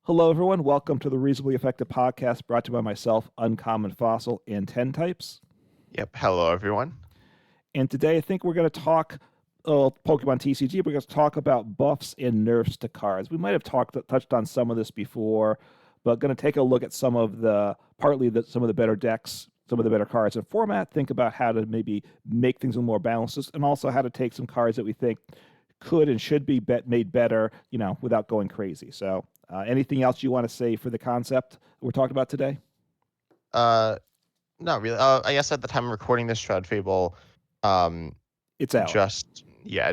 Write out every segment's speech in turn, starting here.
Hello, everyone. Welcome to the Reasonably Effective podcast brought to you by myself, Uncommon Fossil, and 10 Types. Yep. Hello, everyone. And today I think we're going to talk Pokemon TCG. We're going to talk about buffs and nerfs to cards. We might have touched on some of this before, but going to take a look at some of the better decks, some of the better cards in format, think about how to maybe make things a little more balanced, and also how to take some cards that we think could and should be made better, without going crazy. So anything else you want to say for the concept we're talking about today? Not really. I guess at the time of recording this, Shroud Fable, It's out.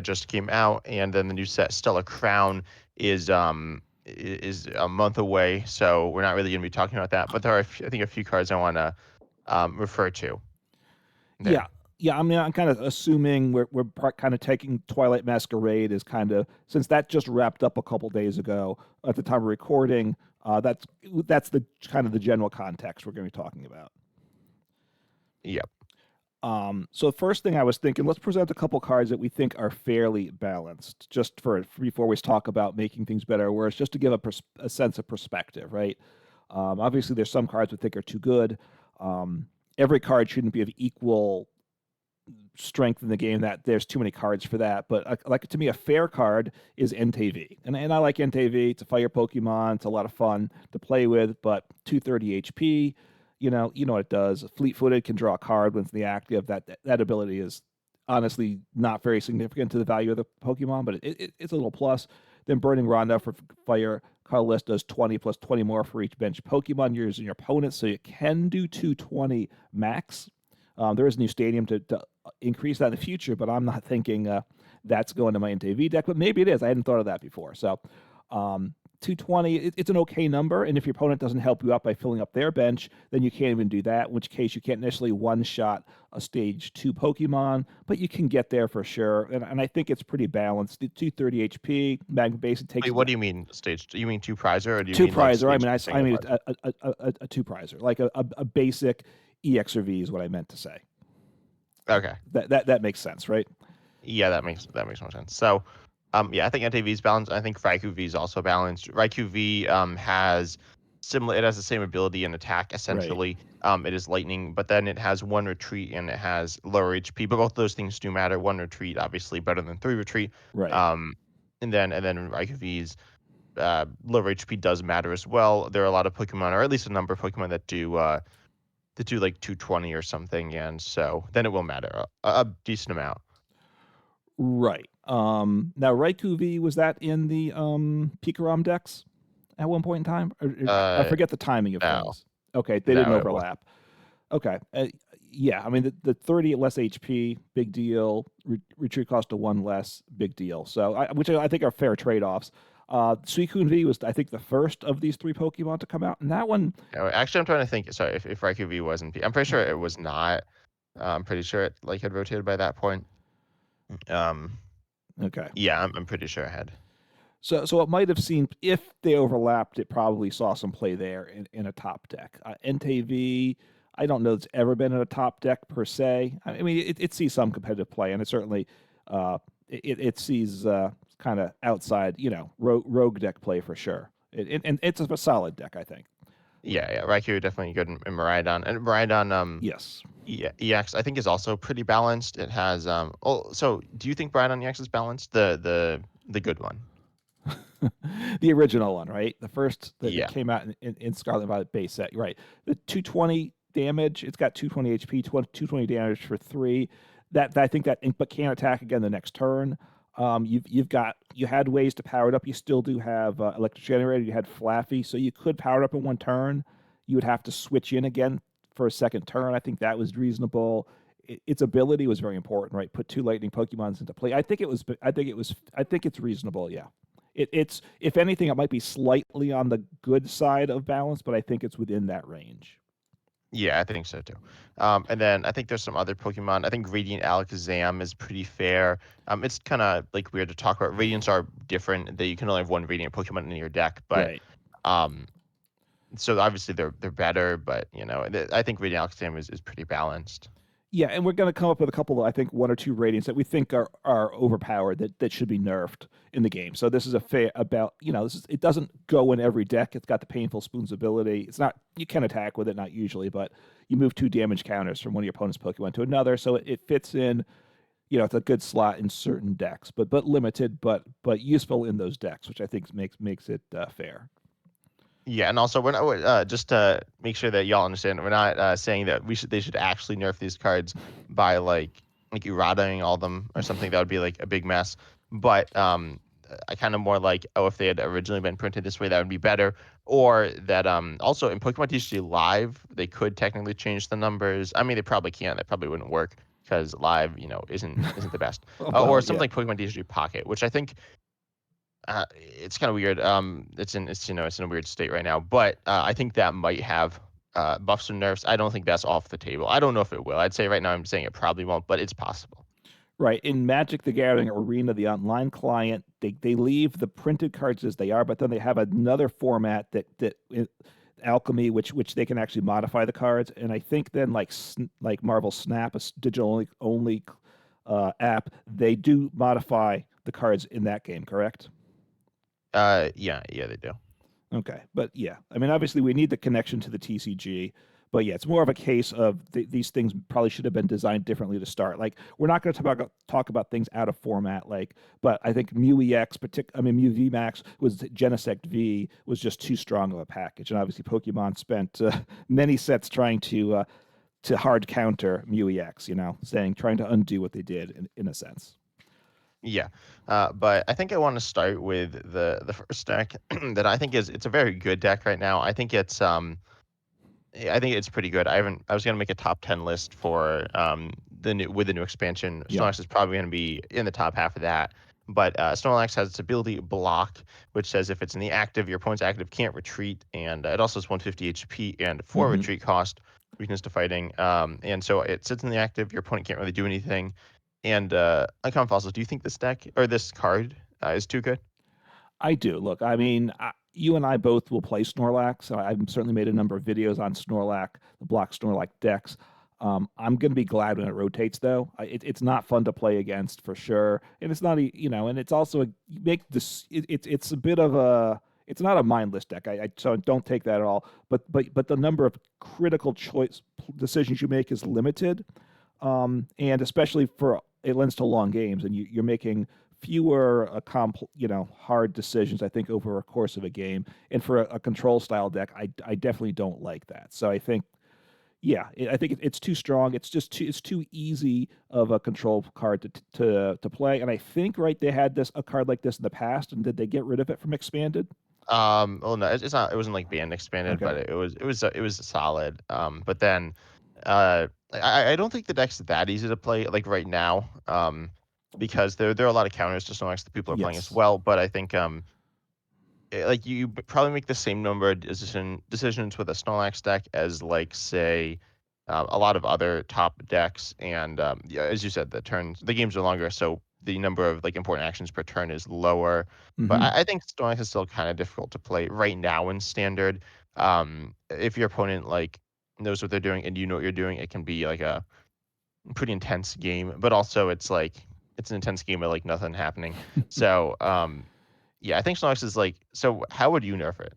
just came out, and then the new set Stellar Crown is a month away, so we're not really going to be talking about that. But there are, I think, a few cards I want to refer to. There. Yeah. I mean, I'm kind of assuming we're kind of taking Twilight Masquerade as kind of, since that just wrapped up a couple days ago at the time of recording. That's the kind of the general context we're going to be talking about. Yep. So the first thing I was thinking, let's present a couple cards that we think are fairly balanced, just before we talk about making things better or worse, just to give a sense of perspective, right? Obviously, there's some cards we think are too good. Every card shouldn't be of equal strength in the game. That there's too many cards for that. But to me, a fair card is NTV, and I like NTV. It's a fire Pokemon. It's a lot of fun to play with, but 230 HP. You know what it does. Fleet-footed, can draw a card when it's in the active. That ability is honestly not very significant to the value of the Pokemon, but it's a little plus. Then Burning Ronda for fire colorless does 20 plus 20 more for each bench Pokemon using your opponent, so you can do 220 max. There is a new stadium to increase that in the future, but I'm not thinking that's going to my NTV deck, but maybe it is. I hadn't thought of that before. So 220, it's an okay number, and if your opponent doesn't help you out by filling up their bench, then you can't even do that, in which case you can't necessarily one-shot a stage 2 Pokemon, but you can get there for sure, and I think it's pretty balanced. The 230 HP, Magnet Base, it takes... Wait, what do you mean stage? You mean 2-prizer, or do you two mean prizer? like I mean a 2-prizer, like a basic EX or V is what I meant to say. Okay. That makes sense, right? Yeah, that makes more sense. So, I think NTV is balanced. I think Raikou V is also balanced. Raikou V has similar. It has the same ability and attack essentially. Right. It is lightning, but then it has 1 retreat and it has lower HP. But both those things do matter. 1 retreat obviously better than 3 retreat. Right. And then Raikou V's lower HP does matter as well. There are a lot of Pokemon, or at least a number of Pokemon that do like 220 or something, and so then it will matter a decent amount. Right. Now Raikou V, was that in the Pikarom decks at one point in time? I forget the timing of things. Okay, they didn't overlap. Okay. Yeah, I mean the 30 less HP, big deal. Retreat cost of 1 less, big deal. So which I think are fair trade-offs. Suicune V was, I think, the first of these 3 Pokemon to come out, and that one... Actually, I'm trying to think. Sorry, if Raikou V wasn't... I'm pretty sure it was not. I'm pretty sure it had rotated by that point. Okay. Yeah, I'm pretty sure it had. So it might have seemed, if they overlapped, it probably saw some play there in a top deck. NTV, I don't know it's ever been in a top deck per se. I mean, it sees some competitive play, and it certainly it sees kind of outside, rogue deck play for sure. And it's a solid deck, I think. Yeah, Raikou definitely good in Miraidon. And Miraidon, yes. EX, I think, is also pretty balanced. It has so do you think Miraidon EX is balanced? The good one. The original one, right? The first that came out in Scarlet Violet base set, right? The 220 damage, it's got 220 HP, 220 damage for 3. That I think that, but can't attack again the next turn. You had ways to power it up. You still do have Electric Generator. You had Flaffy, so you could power it up in 1 turn. You would have to switch in again for a second turn. I think that was reasonable. Its ability was very important, right? Put 2 lightning Pokemons into play. I think it's reasonable. Yeah, it's, if anything, it might be slightly on the good side of balance, but I think it's within that range. Yeah, I think so too. And then I think there's some other Pokemon. I think Radiant Alakazam is pretty fair. It's kind of like weird to talk about. Radiants are different. That you can only have 1 Radiant Pokemon in your deck, but right. So obviously they're better. But I think Radiant Alakazam is pretty balanced. Yeah, and we're going to come up with a couple of, I think, one or two ratings that we think are overpowered that should be nerfed in the game. So this is a fair about, this is, it doesn't go in every deck. It's got the painful spoons ability. It's not, you can attack with it, not usually, but you move 2 damage counters from one of your opponent's Pokemon to another, so it fits in. It's a good slot in certain decks, but limited, but useful in those decks, which I think makes it fair. Yeah, and also we're not just to make sure that y'all understand, we're not saying that they should actually nerf these cards by like errataing all of them or something. That would be like a big mess. But I kind of more like, oh, if they had originally been printed this way, that would be better. Or that also in Pokemon TCG Live, they could technically change the numbers. I mean, they probably can't. That probably wouldn't work because Live, isn't the best. Or Well, something yeah. like Pokemon TCG Pocket, which I think it's kind of weird. It's in a weird state right now, but I think that might have buffs and nerfs. I don't think that's off the table. I don't know if it will. I'd say right now I'm saying it probably won't, but it's possible. Right. In Magic the Gathering Arena, the online client, they leave the printed cards as they are, but then they have another format that Alchemy, which they can actually modify the cards. And I think then like Marvel Snap, a digital only app, they do modify the cards in that game, correct? Yeah, they do. Okay, but yeah, I mean, obviously we need the connection to the TCG, but yeah, it's more of a case of these things probably should have been designed differently to start. Like, we're not going to talk about things out of format, but I think Mew EX, Mew V Max was Genesect V was just too strong of a package, and obviously Pokemon spent many sets trying to hard counter Mew EX, trying to undo what they did in a sense. Yeah, but I think I want to start with the first deck that I think it's a very good deck right now. I think it's pretty good. I was gonna make a top 10 list for the new expansion. Yeah. Snorlax is probably gonna be in the top half of that. But Snorlax has its ability Block, which says if it's in the active, your opponent's active can't retreat, and it also has 150 HP and 4 Hmm. retreat cost, weakness to fighting. And so it sits in the active, your opponent can't really do anything. And Uncommon Fossils, do you think this deck or this card is too good? I do. Look, I mean, you and I both will play Snorlax. I've certainly made a number of videos on Snorlax, the block Snorlax decks. I'm going to be glad when it rotates, though. It's not fun to play against for sure, and it's not, and it's also you make this. It's a bit of a. It's not a mindless deck. So don't take that at all. But the number of critical choice decisions you make is limited, and especially for it lends to long games, and you're making fewer hard decisions, I think, over a course of a game. And for a control style deck, I definitely don't like that. So I think, yeah, I think it's too strong. It's too easy of a control card to play. And I think, right, they had a card like this in the past, and did they get rid of it from expanded? Well, no, it's not. It wasn't like band expanded, Okay. but it was solid. But then, I don't think the deck's that easy to play like right now. Because there are a lot of counters to Snorlax that people are playing as Yes. well. But I think like you probably make the same number of decisions with a Snorlax deck as like say a lot of other top decks. And yeah, as you said, the games are longer, so the number of like important actions per turn is lower. But Hmm. I think Snorlax is still kind of difficult to play right now in standard. If your opponent like knows what they're doing and you know what you're doing, it can be like a pretty intense game. But also, it's an intense game with like nothing happening. So yeah, I think Snorlax is like. So how would you nerf it?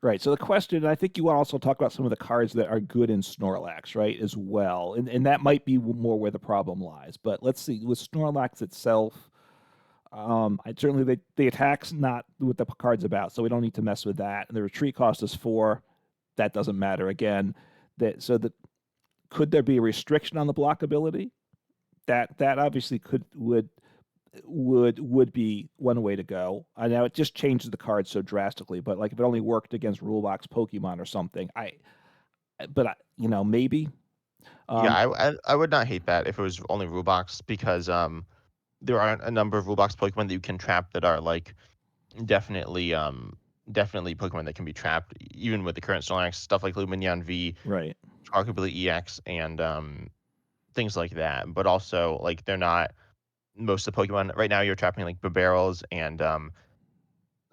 Right. So the question, I think you want to also talk about some of the cards that are good in Snorlax, right, as well. And that might be more where the problem lies. But let's see, with Snorlax itself, I certainly the attack's not what the card's about, so we don't need to mess with that. And the retreat cost is 4. That doesn't matter again. That could there be a restriction on the block ability? That obviously would be one way to go. I know it just changes the card so drastically, but like if it only worked against rule box Pokemon or something, maybe. Yeah, Um, I would not hate that if it was only rule box because there are a number of rule box Pokemon that you can trap that are like definitely definitely Pokemon that can be trapped even with the current Snorlax stuff like Lumineon V, right. Arguably EX, and things like that. But also like they're not most of the Pokemon right now. You're trapping like Barrels and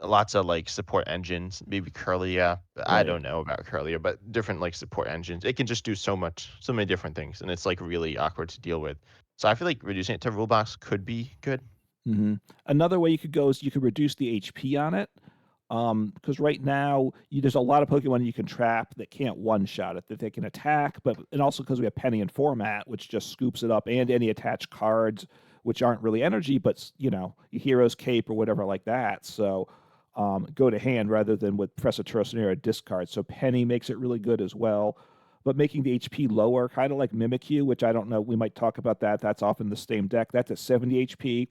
lots of like support engines, maybe Curlia. I Right. don't know about Curlia, but different like support engines. It can just do so many different things, and it's like really awkward to deal with. So I feel like reducing it to rule box could be good. Another way you could go is you could reduce the HP on it. Because right now there's a lot of Pokemon you can trap that can't one shot it, that they can attack, but and also because we have Penny and Format, which just scoops it up, and any attached cards, which aren't really energy, but your Hero's Cape or whatever like that. So go to hand rather than with Professor Turosnero discard. So Penny makes it really good as well. But making the HP lower, kind of like Mimikyu, which I don't know, we might talk about that. That's often the same deck. That's at 70 HP,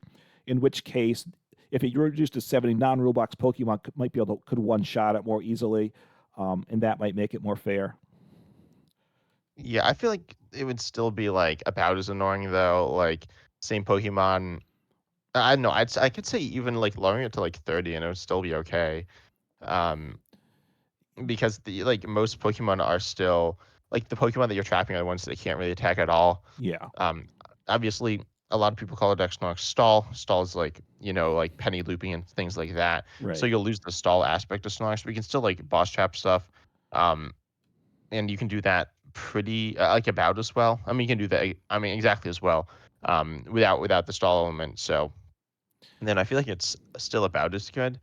in which case if it reduced to 70, non-rule box Pokemon might be able to could one shot it more easily, and that might make it more fair. Yeah, I feel like it would still be like about as annoying though. Like same Pokemon. I don't know. I could say even like lowering it to like 30 and it would still be okay. Um, because the like most Pokemon are still like the Pokemon that you're trapping are the ones that can't really attack at all. Yeah, Um, obviously, a lot of people call it Snorlax stall. Stall is like like penny looping and things like that. So right. you'll lose the stall aspect of Snorlax, but you can still like boss trap stuff. Um, and you can do that pretty like about as well. I mean, you can do that. I mean, exactly as well. Without the stall element. So and then I feel like it's still about as good.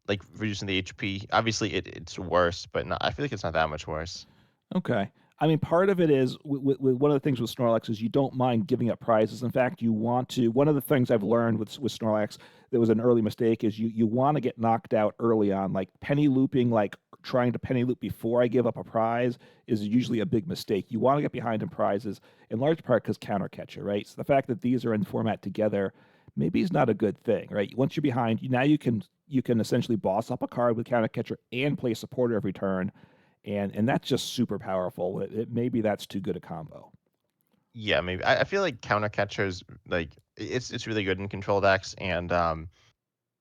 Like reducing the HP. Obviously, it's worse, but not, I feel like it's not that much worse. Okay. I mean, part of it is with one of the things with Snorlax is you don't mind giving up prizes. In fact, you want to. One of the things I've learned with Snorlax that was an early mistake is you want to get knocked out early on. Like penny looping, like trying to penny loop before I give up a prize is usually a big mistake. You want to get behind in prizes in large part because counter catcher, right? So the fact that these are in format together maybe is not a good thing, right? Once you're behind, now you can essentially boss up a card with counter catcher and play supporter every turn, and that's just super powerful. Maybe that's too good a combo. Yeah, maybe. I feel like counter catchers like it's really good in control decks, and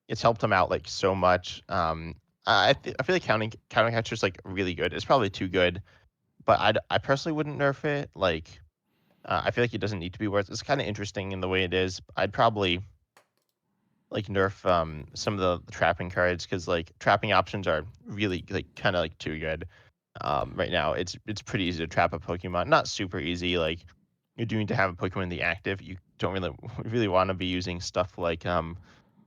it's helped them out like so much. I feel like counter catchers like really good. It's probably too good, but I personally wouldn't nerf it. Like I feel like it doesn't need to be worth. It's kind of interesting in the way it is. I'd probably like nerf some of the trapping cards because like trapping options are really like kind of like too good. Right now it's pretty easy to trap a Pokemon. Not super easy. Like you do need to have a Pokemon in the active. You don't really really want to be using stuff like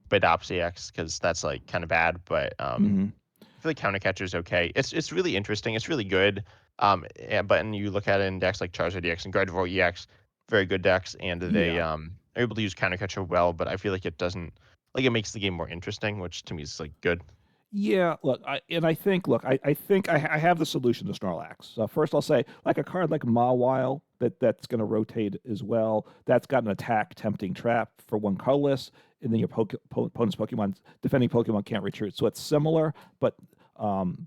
Bidopsy because that's like kind of bad. But Hmm. I feel like counter catcher is okay. It's really interesting. It's really good. But and you look at it in decks like Charizard EX and Gardevoir EX, very good decks, and they Yeah. are able to use counter catcher well. But I feel like it doesn't like it makes the game more interesting, which to me is like good. Yeah, look, I think I have the solution to Snorlax. So first, I'll say like a card like Mawile that's going to rotate as well. That's got an attack tempting trap for one colorless, and then your opponent's Pokemon defending Pokemon can't retreat. So it's similar, but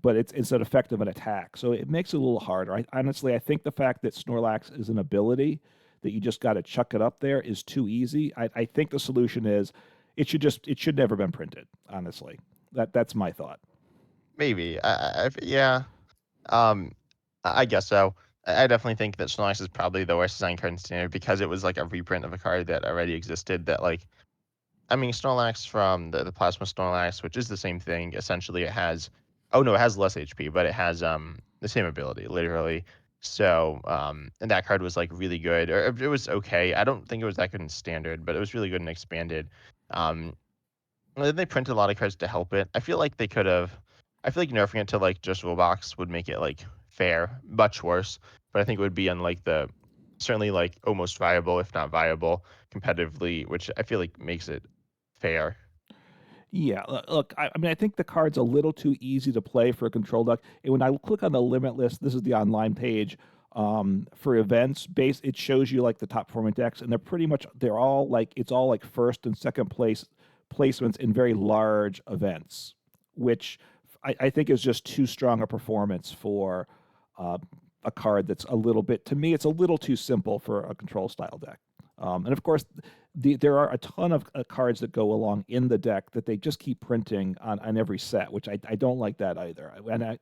it's instead effective an attack. So it makes it a little harder. Honestly, I think the fact that Snorlax is an ability that you just got to chuck it up there is too easy. I think the solution is it should never been printed. Honestly, that's my thought. Maybe yeah. Um, I guess so. I definitely think that Snorlax is probably the worst design card in standard because it was like a reprint of a card that already existed. That like I mean, Snorlax from the Plasma Snorlax, which is the same thing. Essentially, it has oh no, it has less HP, but it has the same ability, literally. So and that card was like really good, or it was okay. I don't think it was that good in standard, but it was really good in expanded. Um, and then they printed a lot of cards to help it. I feel like they could have. I feel like nerfing it to like just rule box would make it like fair, much worse. But I think it would be on like the certainly like almost viable, if not viable, competitively, which I feel like makes it fair. Yeah, look, I mean, I think the card's a little too easy to play for a control deck. And when I click on the limit list, this is the online page for events. It shows you like the top performing decks, and they're all like it's all like first and second place placements in very large events, which I think is just too strong a performance for uh, a card that's a little bit to me. It's a little too simple for a control style deck. And of course, there are a ton of cards that go along in the deck that they just keep printing on every set, which I don't like that either.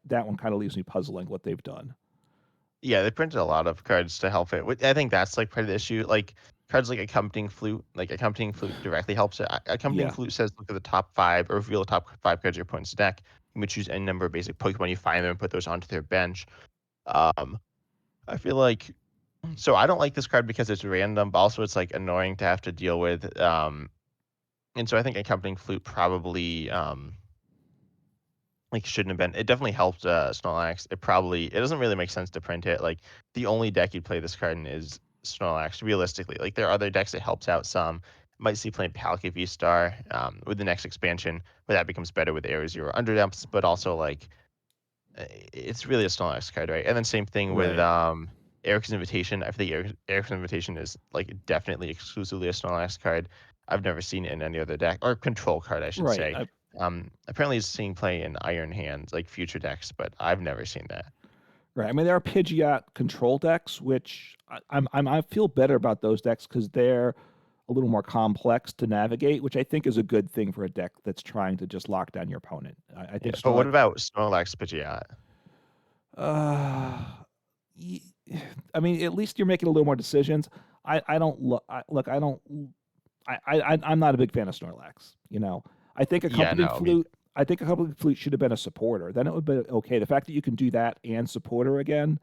That one kind of leaves me puzzling what they've done. Yeah, they printed a lot of cards to help it. I think that's like part of the issue. Like cards like Accompanying Flute directly helps it. Accompanying Yeah. Flute says look at the top 5 or reveal the top 5 cards of your opponent's deck. You may choose any number of basic Pokemon you find them and put those onto their bench. Um, I feel like so I don't like this card because it's random, but also it's like annoying to have to deal with. And so I think Accompanying Flute probably like shouldn't have been. It definitely helped Snorlax. It doesn't really make sense to print it. Like the only deck you'd play this card in is Snorlax. Realistically, like there are other decks that helps out some. Might see playing Palkia V Star with the next expansion, where that becomes better with Air Zero Underdumps, but also like it's really a Snorlax card, right? And then same thing with Right. Eric's Invitation. I think Eric's Invitation is like definitely exclusively a Snorlax card. I've never seen it in any other deck or control card, I should Right. say. Apparently it's seeing play in Iron Hands, like future decks, but I've never seen that. Right. I mean, there are Pidgeot control decks, which I feel better about those decks because they're a little more complex to navigate, which I think is a good thing for a deck that's trying to just lock down your opponent. I Yeah, think but what Snorlax. about Snorlax Pidgeot? Uh, y- I mean, at least you're making a little more decisions. I don't look. Look, I don't. I'm not a big fan of Snorlax. I think Yeah, accompanying no, me. flute. I think accompanying flute should have been a supporter. Then it would be okay. The fact that you can do that and supporter again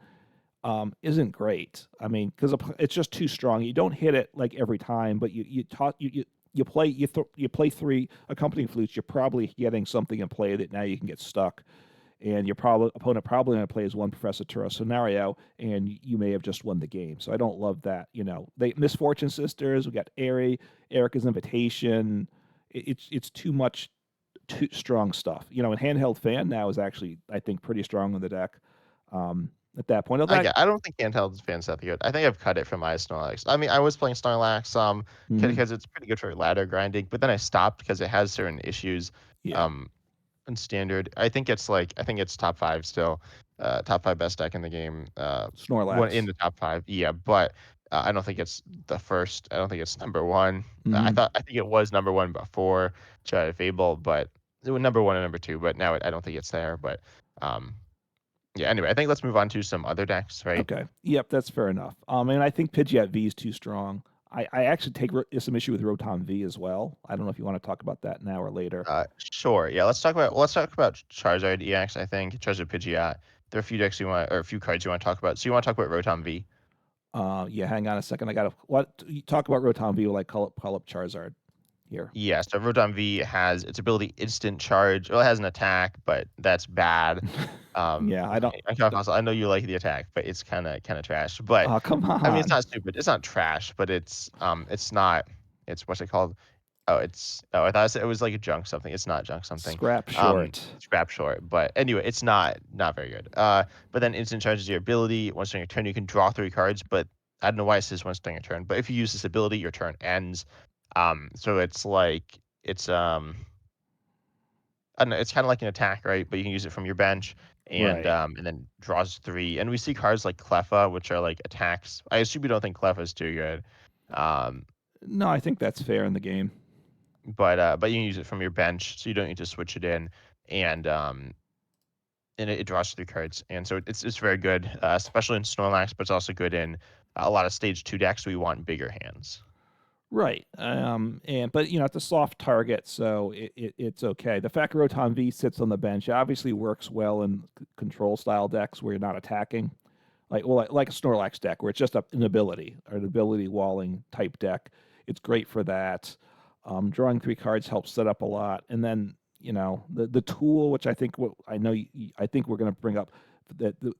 isn't great. I mean, because it's just too strong. You don't hit it like every time, but you play 3 accompanying flutes. You're probably getting something in play that now you can get stuck, and your opponent probably going to play as one Professor Turo scenario, and you may have just won the game. So I don't love that. They Misfortune Sisters. We got Erica's Invitation. It's too much, too strong stuff. And Handheld Fan now is actually, I think, pretty strong in the deck. At that point, I don't think handheld fans that good. I think I've cut it from my Snorlax. I mean, I was playing Snorlax mhm, because it's pretty good for ladder grinding, but then I stopped because it has certain issues. yeah, Um, in standard. I think it's top 5 still. Top 5 best deck in the game. One in Snorlax. the top 5. Yeah, but I don't think it's the first. I don't think it's number 1. Hmm. I think it was number 1 before Child of Fable, but it was number 1 and number 2, but now I don't think it's there, but um yeah, anyway, I think let's move on to some other decks, right? Okay. Yep, that's fair enough. And I think Pidgeot V is too strong. I actually take some issue with Rotom V as well. I don't know if you want to talk about that now or later. Sure. Yeah, let's talk about Charizard EX, I think. Charizard Pidgeot. There are a few decks you want or a few cards you want to talk about. So you want to talk about Rotom V? Yeah, hang on a second. I gotta what you talk about Rotom V while I call up Charizard here. Yeah, so Rotom V has its ability instant charge. Well, it has an attack, but that's bad. Yeah, I don't. I know you like the attack, but it's kind of trash. But Oh, come I mean, it's on. not stupid. It's not trash, but it's not. It's what's it called? I thought it was like a junk something. It's not junk something. Scrap short. Scrap short. But anyway, it's not very good. But then instant charge is your ability. Once during your turn, you can draw 3 cards. But I don't know why it says once during your turn. But if you use this ability, your turn ends. So it's like I don't know, it's kind of like an attack, right? But you can use it from your bench Right. and then draws 3. And we see cards like Cleffa, which are like attacks. I assume you don't think Cleffa is too good. Um, No, I think that's fair in the game. but you can use it from your bench, so you don't need to switch it in. And it draws 3 cards, and so it's very good, especially in Snorlax, but it's also good in a lot of stage 2 decks where you want bigger hands. Right. But it's a soft target, so it's okay. The fact Rotom V sits on the bench obviously works well in control style decks where you're not attacking. Like a Snorlax deck where it's just an ability or an ability walling type deck. It's great for that. Drawing 3 cards helps set up a lot. And then, the tool, which I think I think we're going to bring up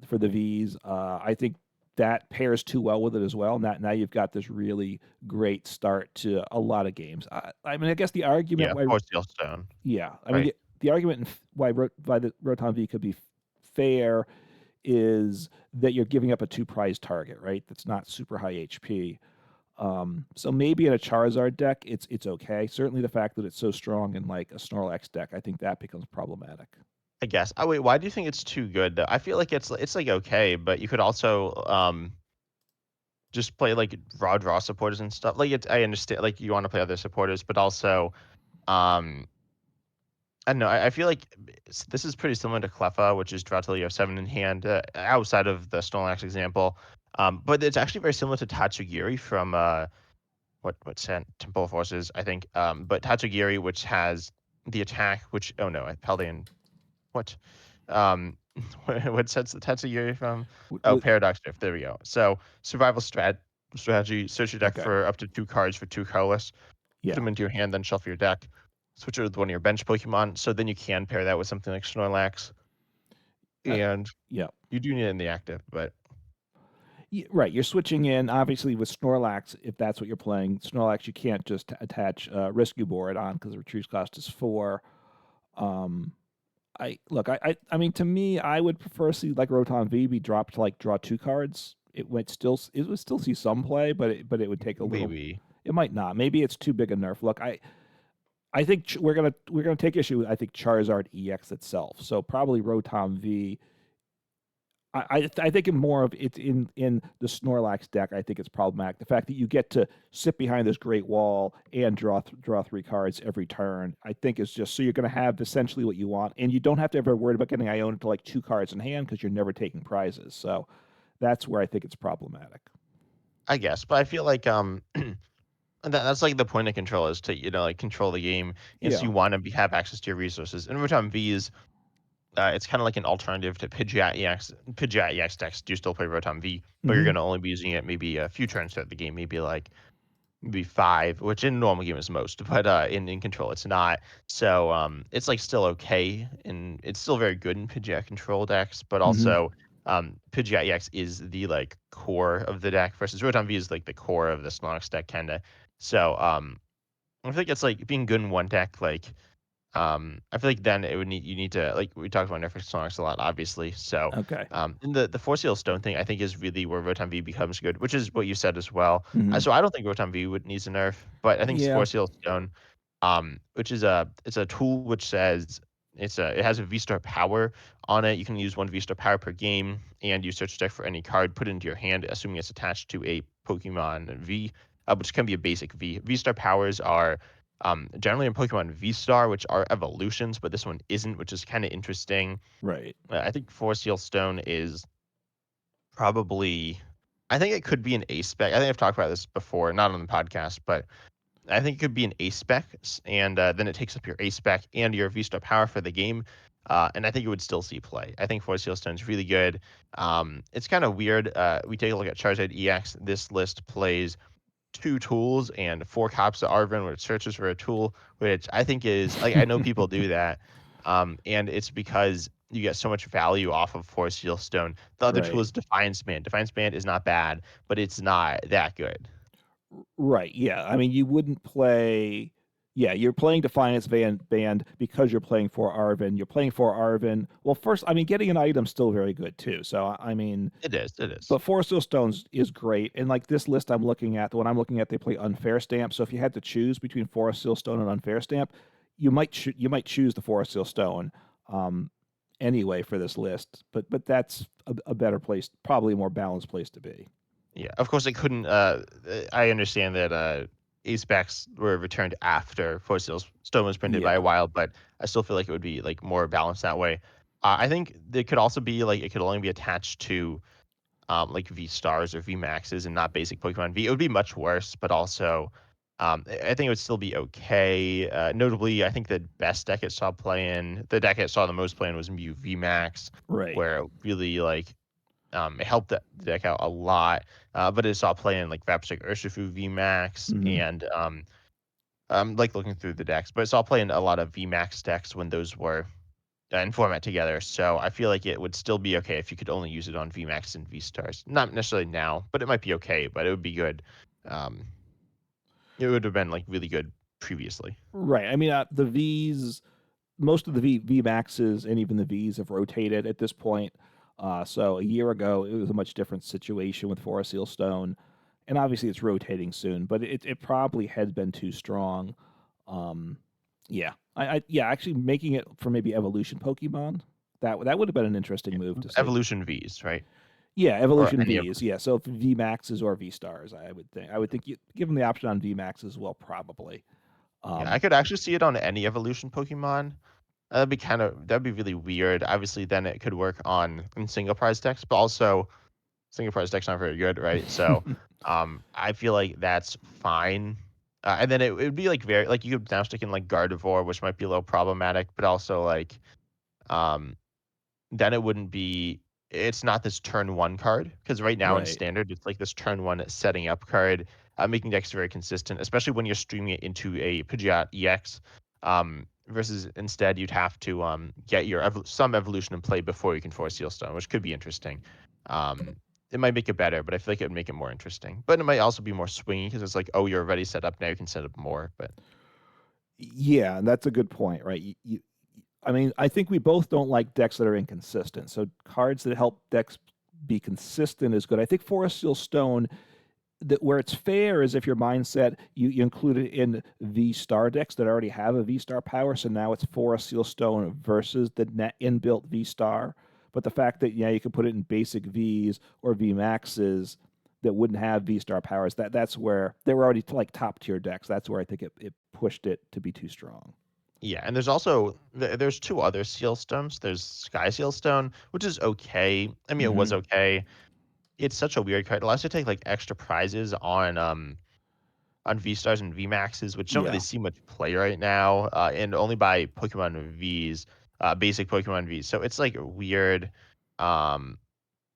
for the Vs. I think that pairs too well with it as well. Now you've got this really great start to a lot of games. I mean, I guess the argument Yeah, why, Force Steel Stone, yeah, I mean right? the argument why the Rotom V could be fair is that you're giving up a 2 prize target, right? That's not super high HP. So maybe in a Charizard deck, it's okay. Certainly, the fact that it's so strong in like a Snorlax deck, I think that becomes problematic. I guess. Oh wait, why do you think it's too good though? I feel like it's like okay, but you could also just play like raw draw supporters and stuff. Like it's I understand like you want to play other supporters, but also um I don't know. I feel like this is pretty similar to Cleffa, which is draw till you have 7 in hand, outside of the Snorlax example. But it's actually very similar to Tatsugiri from what sent Temple Forces, I think. But Tatsugiri, which has the attack, which oh no, Paldean what? Um, what sets the Tatsugiri from? Oh, With, Paradox Drift. There we go. So survival strategy. Search your deck okay, for up to 2 cards for 2 colorless. Put yeah, them into your hand, then shuffle your deck. Switch it with one of your bench Pokemon. So then you can pair that with something like Snorlax, uh, and yeah. you do need it in the active, but Right, you're switching in obviously with Snorlax. If that's what you're playing, Snorlax, you can't just attach Rescue Board on because the retrieve cost is 4. Um, I look, I mean, to me, I would prefer to see like Rotom V be dropped to like draw 2 cards. It would still see some play, but it would take a little. maybe It might not. Maybe it's too big a nerf. Look, I think we're gonna take issue with I think Charizard EX itself. So probably Rotom V. I think more of it's in the Snorlax deck. I think it's problematic. The fact that you get to sit behind this great wall and draw 3 cards every turn, I think is just so you're going to have essentially what you want, and you don't have to ever worry about getting Iona to like 2 cards in hand because you're never taking prizes. So that's where I think it's problematic. I guess. But I feel like that's like the point of control is to like control the game, and so Yeah. you want to have access to your resources. And Rotom V is it's kind of like an alternative to Pidgeot EX. Pidgeot EX decks do still play Rotom V, but you're Hmm. going to only be using it maybe a few turns throughout the game, maybe like maybe 5, which in normal game is most, but in control it's not. So it's like still okay, and it's still very good in Pidgeot control decks, but Hmm. also Pidgeot EX is the like core of the deck versus Rotom V is like the core of the Snorlax deck kinda. So I think it's like being good in one deck like I feel like then it would need you need to like we talked about nerfing Snorlax a lot, obviously. So, Okay. and the Force Seal Stone thing I think is really where Rotom V becomes good, which is what you said as well. Hmm. So I don't think Rotom V would needs a nerf, but I think Yeah. Force Seal Stone, which is it's a tool which says it has a V Star power on it. You can use one V Star power per game, and you search deck for any card, put it into your hand, assuming it's attached to a Pokemon V, which can be a basic V. V Star powers are generally in Pokemon V Star, which are evolutions, but this one isn't, which is kind of interesting. Right. I think Force Seal Stone is probably, I think it could be an A spec. I think I've talked about this before, not on the podcast, but I think it could be an A spec, and then it takes up your A spec and your V Star power for the game. And I think it would still see play. I think Force Seal Stone is really good. It's kind of weird. We take a look at Charizard EX. This list plays 2 tools and 4 copies of Arvin, where it searches for a tool, which I think is like I know people do that, and it's because you get so much value off of Force Seal Stone. The other tool Right. is Defiance Band. Defiance Band is not bad, but it's not that good. Right. Yeah. I mean, you wouldn't play. Yeah, you're playing Defiance Band because you're playing for Arvin. You're playing for Arvin. Well, first, I mean, getting an item's still very good too. So, I mean, It is. It is. but Forest Hill Stones is great. And like this list I'm looking at, the one I'm looking at, they play Unfair Stamp. So if you had to choose between Forest Hill Stone and Unfair Stamp, you might choose the Forest Hill Stone um, anyway for this list. But that's a better place, probably a more balanced place to be. Yeah. Of course, it couldn't. I understand that ace backs were returned after Force Seal Stone was printed by a Yeah. while, but I still feel like it would be like more balanced that way. I think there could also be like it could only be attached to like V stars or V maxes and not basic Pokemon V. It would be much worse, but also I think it would still be okay. Notably, I think the best deck it saw play in, the deck it saw the most play in was Mew V Max, Right. where it really like it helped the deck out a lot. But it saw play in like Vapstick Urshifu V Max Hmm. and like looking through the decks, but it saw play in a lot of V Max decks when those were in format together. So I feel like it would still be okay if you could only use it on VMAX and V stars. Not necessarily now, but it might be okay. But it would be good. Um, it would have been like really good previously. Right. I mean, the V's, most of the V Maxes and even the V's have rotated at this point. So a year ago, it was a much different situation with Forest Seal Stone, and obviously it's rotating soon. But it probably had been too strong. Um, yeah, yeah, actually making it for maybe evolution Pokemon, that would have been an interesting Yeah. move to see. Evolution Vs, right? Yeah, Or evolution any of V's. them. Yeah, so V Maxes or V Stars, I would think you give them the option on V Max as well, probably. Yeah, I Um, could actually see it on any evolution Pokemon. That'd be really weird. Obviously, then it could work on in single prize decks, but also single prize decks aren't very good, right? So I feel like that's fine. And then it would be like very like you could now stick in like Gardevoir, which might be a little problematic, but also like um then it wouldn't be it's not this turn 1 card because right now in Right. standard, it's like this turn 1 setting up card, making decks very consistent, especially when you're streaming it into a Pidgeot EX, versus instead you'd have to, get your some evolution in play before you can force Seal Stone, which could be interesting. Um, it might make it better, but I feel like it would make it more interesting. But it might also be more swingy because it's like, "Oh, you're already set up, now you can set up more," but Yeah, and that's a good point, right? I mean, I think we both don't like decks that are inconsistent. So cards that help decks be consistent is good. I think Forest Seal Stone, that where it's fair is if your mindset you include it in V Star decks that already have a V Star power. So now it's Forest Seal Stone versus the net inbuilt V Star. But the fact that yeah, you could put it in basic Vs or V Maxes that wouldn't have V Star powers, that's where they were already like top tier decks. That's where I think it pushed it to be too strong. yeah, and there's also there's 2 other Seal Stones. There's Sky Seal Stone, which is okay. I mean, it was Hmm. okay. It's such a weird card. It allows you to take, like, extra prizes on V-Stars and V-Maxes, which don't really Yeah. see much play right now, and only by Pokemon Vs, basic Pokemon Vs. So it's, like, weird, um,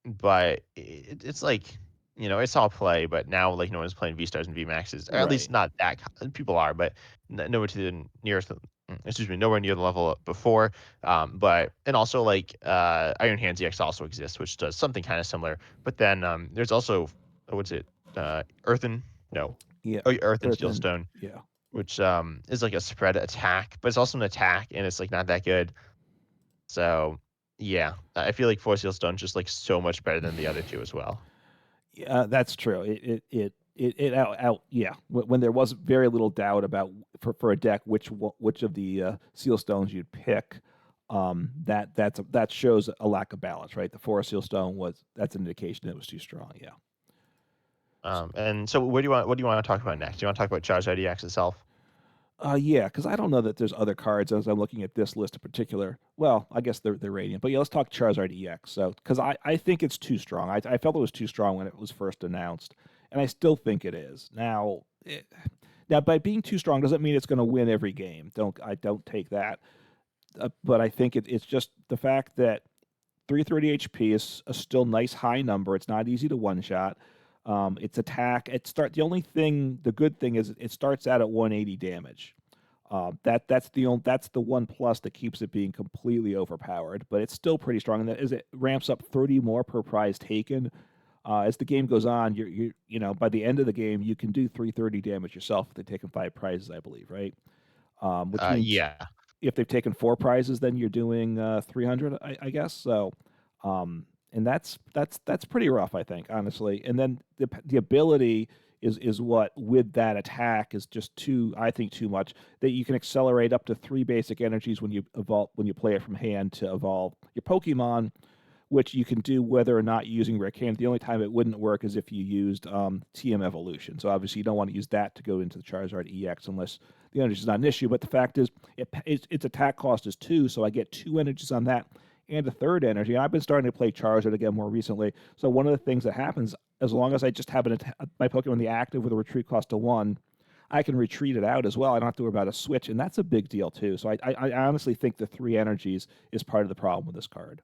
but it's like, it saw play, but now, like, no one's playing V-Stars and V-Maxes, or at least Right. not that people are, but nowhere to the nearest excuse me, nowhere near the level before, but and also, like, Iron Hands EX also exists, which does something kinda similar, but then, there's also what's it? Earthen? No. Yeah. Oh, Earth and Earth Steel and Stone, yeah. which, is like a spread attack, but it's also an attack, and it's, like, not that good. So, yeah, I feel like Force Seal Stone's just, like, so much better than the other 2 as well. Yeah, that's true. It out yeah. When there was very little doubt about for a deck which of the seal stones you'd pick, that shows a lack of balance, right? The forest seal stone was that's an indication it was too strong. Yeah. And so what do you wanna talk about next? Do you wanna talk about Charizard EX itself? Yeah, because I don't know that there's other cards as I'm looking at this list in particular. Well, I guess they're radiant, but yeah, let's talk Charizard EX. So, because I think it's too strong. I felt it was too strong when it was first announced, and I still think it is. Now by being too strong doesn't mean it's going to win every game. Don't take that. But I think it's just the fact that 330 HP is a still nice high number. It's not easy to one shot. Its attack, the good thing is it starts out at 180 damage. That's the one plus that keeps it being completely overpowered, but it's still pretty strong. And that is it ramps up 30 more per prize taken. As the game goes on, by the end of the game you can do 330 damage yourself if they've taken 5 prizes, I believe, right? Which means Yeah. if they've taken 4 prizes, then you're doing 300, I guess. So, and that's pretty rough, I think, honestly. And then the ability is what with that attack is just too, I think, too much. That you can accelerate up to 3 basic energies when you play it from hand to evolve your Pokemon, which you can do whether or not using Rare Candy. The only time it wouldn't work is if you used TM Evolution. So obviously you don't want to use that to go into the Charizard EX unless the energy is not an issue. But the fact is, its attack cost is 2, so I get 2 energies on that and a third energy. And I've been starting to play Charizard again more recently. So one of the things that happens, as long as I just have my Pokemon in the active with a retreat cost of 1, I can retreat it out as well. I don't have to worry about a switch, and that's a big deal too. So I honestly think the 3 energies is part of the problem with this card.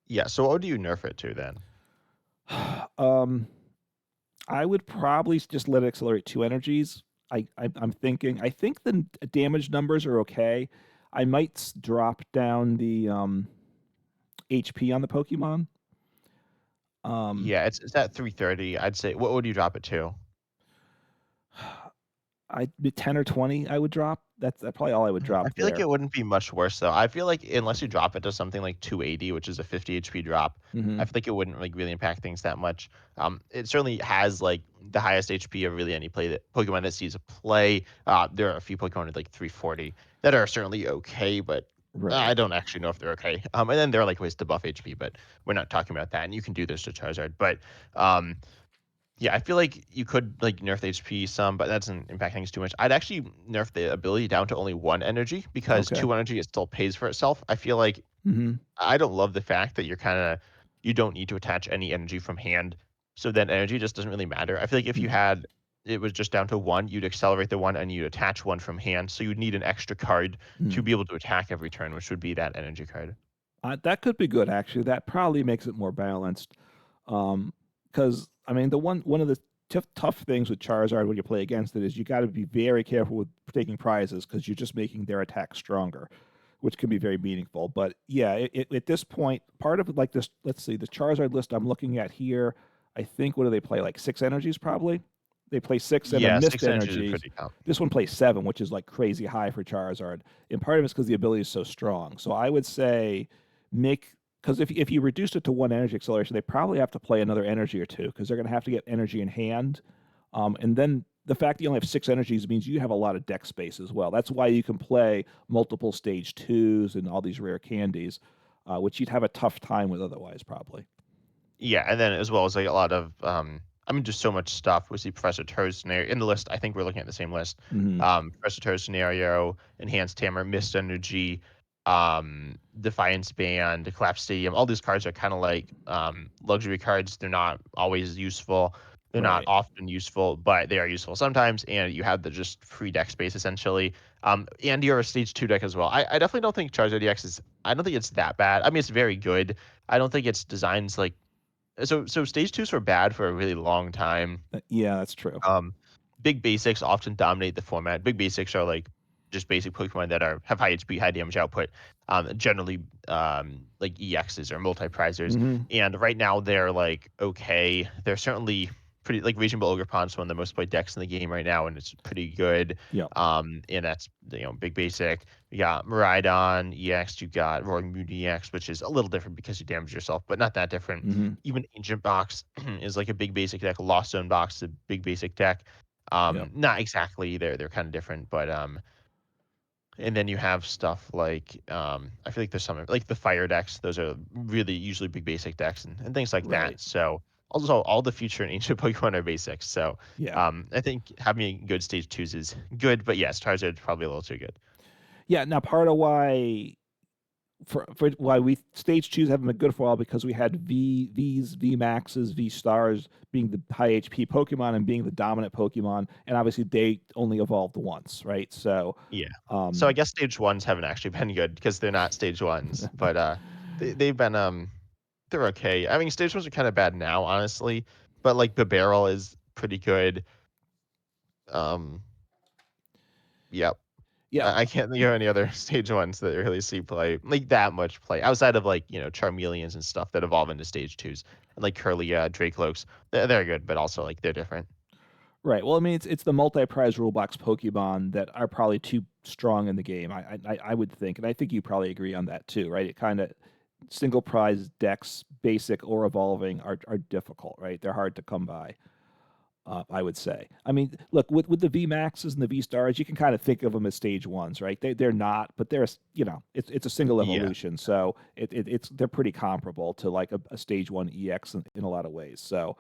Yeah, so what do you nerf it to then? um, I would probably just let it accelerate 2 energies. I'm thinking. I think the damage numbers are okay. I might drop down the HP on the Pokemon. Um, Yeah, it's at 330, I'd say what would you drop it to? I 10 or 20. I would drop. That's probably all I would I drop feel like there. it wouldn't be much worse though. I feel like unless you drop it to something like 280, which is a 50 HP drop, I Hmm. feel like it wouldn't like really impact things that much. It certainly has like the highest HP of really any Pokemon that sees a play. There are a few Pokemon with like 340 that are certainly okay, but I Right. don't actually know if they're okay. And then there are like ways to buff HP, but we're not talking about that. And you can do this to Charizard, but um, yeah, I feel like you could like nerf the HP some, but that doesn't impact things too much. I'd actually nerf the ability down to only 1 energy because Okay. 2 energy it still pays for itself. I feel like Hmm. I don't love the fact that you don't need to attach any energy from hand. So then energy just doesn't really matter. I feel like if you Hmm. had it was just down to one, you'd accelerate the one and you'd attach one from hand. So you'd need an extra card to Hmm. be able to attack every turn, which would be that energy card. That could be good, actually. That probably makes it more balanced. Because I mean, the one of the tough things with Charizard when you play against it is you got to be very careful with taking prizes because you're just making their attack stronger, which can be very meaningful. But yeah, at this point, part of like this, let's see, the Charizard list I'm looking at here, I think what do they play? Like six energies, probably. They play six and a Yeah, missed 6 energies is energies. pretty common. This one plays seven, which is like crazy high for Charizard. And part of it's because the ability is so strong. So I would say make because if you reduced it to one energy acceleration, they probably have to play another energy or two because they're going to have to get energy in hand. And then the fact that you only have six energies means you have a lot of deck space as well. That's why you can play multiple stage twos and all these rare candies, which you'd have a tough time with otherwise, probably. Yeah, and then as well as like a lot of I mean just so much stuff. We see Professor Toad's scenario in the list. I think we're looking at the same list. Hmm. Professor Toad's scenario, Enhanced Hammer, Mist Energy, Defiance Band, Collapse Stadium. All these cards are kind of like luxury cards. They're not always useful. They're not Right. often useful, but they are useful sometimes. And you have the just free deck space essentially. And you're a stage two deck as well. I definitely don't think Charizard EX is. I don't think it's that bad. I mean, it's very good. I don't think its designs like so stage twos were bad for a really long time. Yeah, that's true. Um, Big basics often dominate the format. Big basics are like just basic Pokemon that have high HP, high damage output. Generally, like EXs or multi-prizers. Hmm. And right now they're like okay. They're certainly pretty like Reasonable Ogerpon is one of the most played decks in the game right now, and it's pretty good. Yeah. And that's big basic. You got Miraidon EX. You got Roaring Moon EX, which is a little different because you damage yourself, but not that different. Hmm. Even Ancient Box is like a big basic deck. Lost Zone Box is a big basic deck. Yep. Not exactly. They're kind of different, but and then you have stuff like I feel like there's some like the fire decks. Those are really usually big basic decks and things like Right. that. So also all the future and ancient Pokemon are basics. So Yeah. I think having good stage twos is good, but yes, Charizard's probably a little too good. Yeah. Now, part of why for why we stage twos haven't been good for a while because we had V's, V Maxes, V Stars being the high HP Pokemon and being the dominant Pokemon, and obviously they only evolved once, right? So, Yeah. So I um, guess stage ones haven't actually been good because they're not stage ones, but they've been they're okay. I mean stage ones are kind of bad now, honestly, but like the barrel is pretty good. Um, yep. yeah, I can't think of any other stage ones that really see play like that much play outside of like Charmeleons and stuff that evolve into stage twos and like Curly Dracloaks. They're good, but also like they're different. right. Well, I mean, it's the multi-prize rule box Pokemon that are probably too strong in the game. I would think, and I think you probably agree on that too, right? It kind of single prize decks, basic or evolving, are difficult, right? They're hard to come by. I would say. I mean, look with the V Maxes and the V Stars, you can kind of think of them as stage ones, right? They're not, but they're it's a single Yeah, evolution, so it's they're pretty comparable to like a stage one EX in a lot of ways. So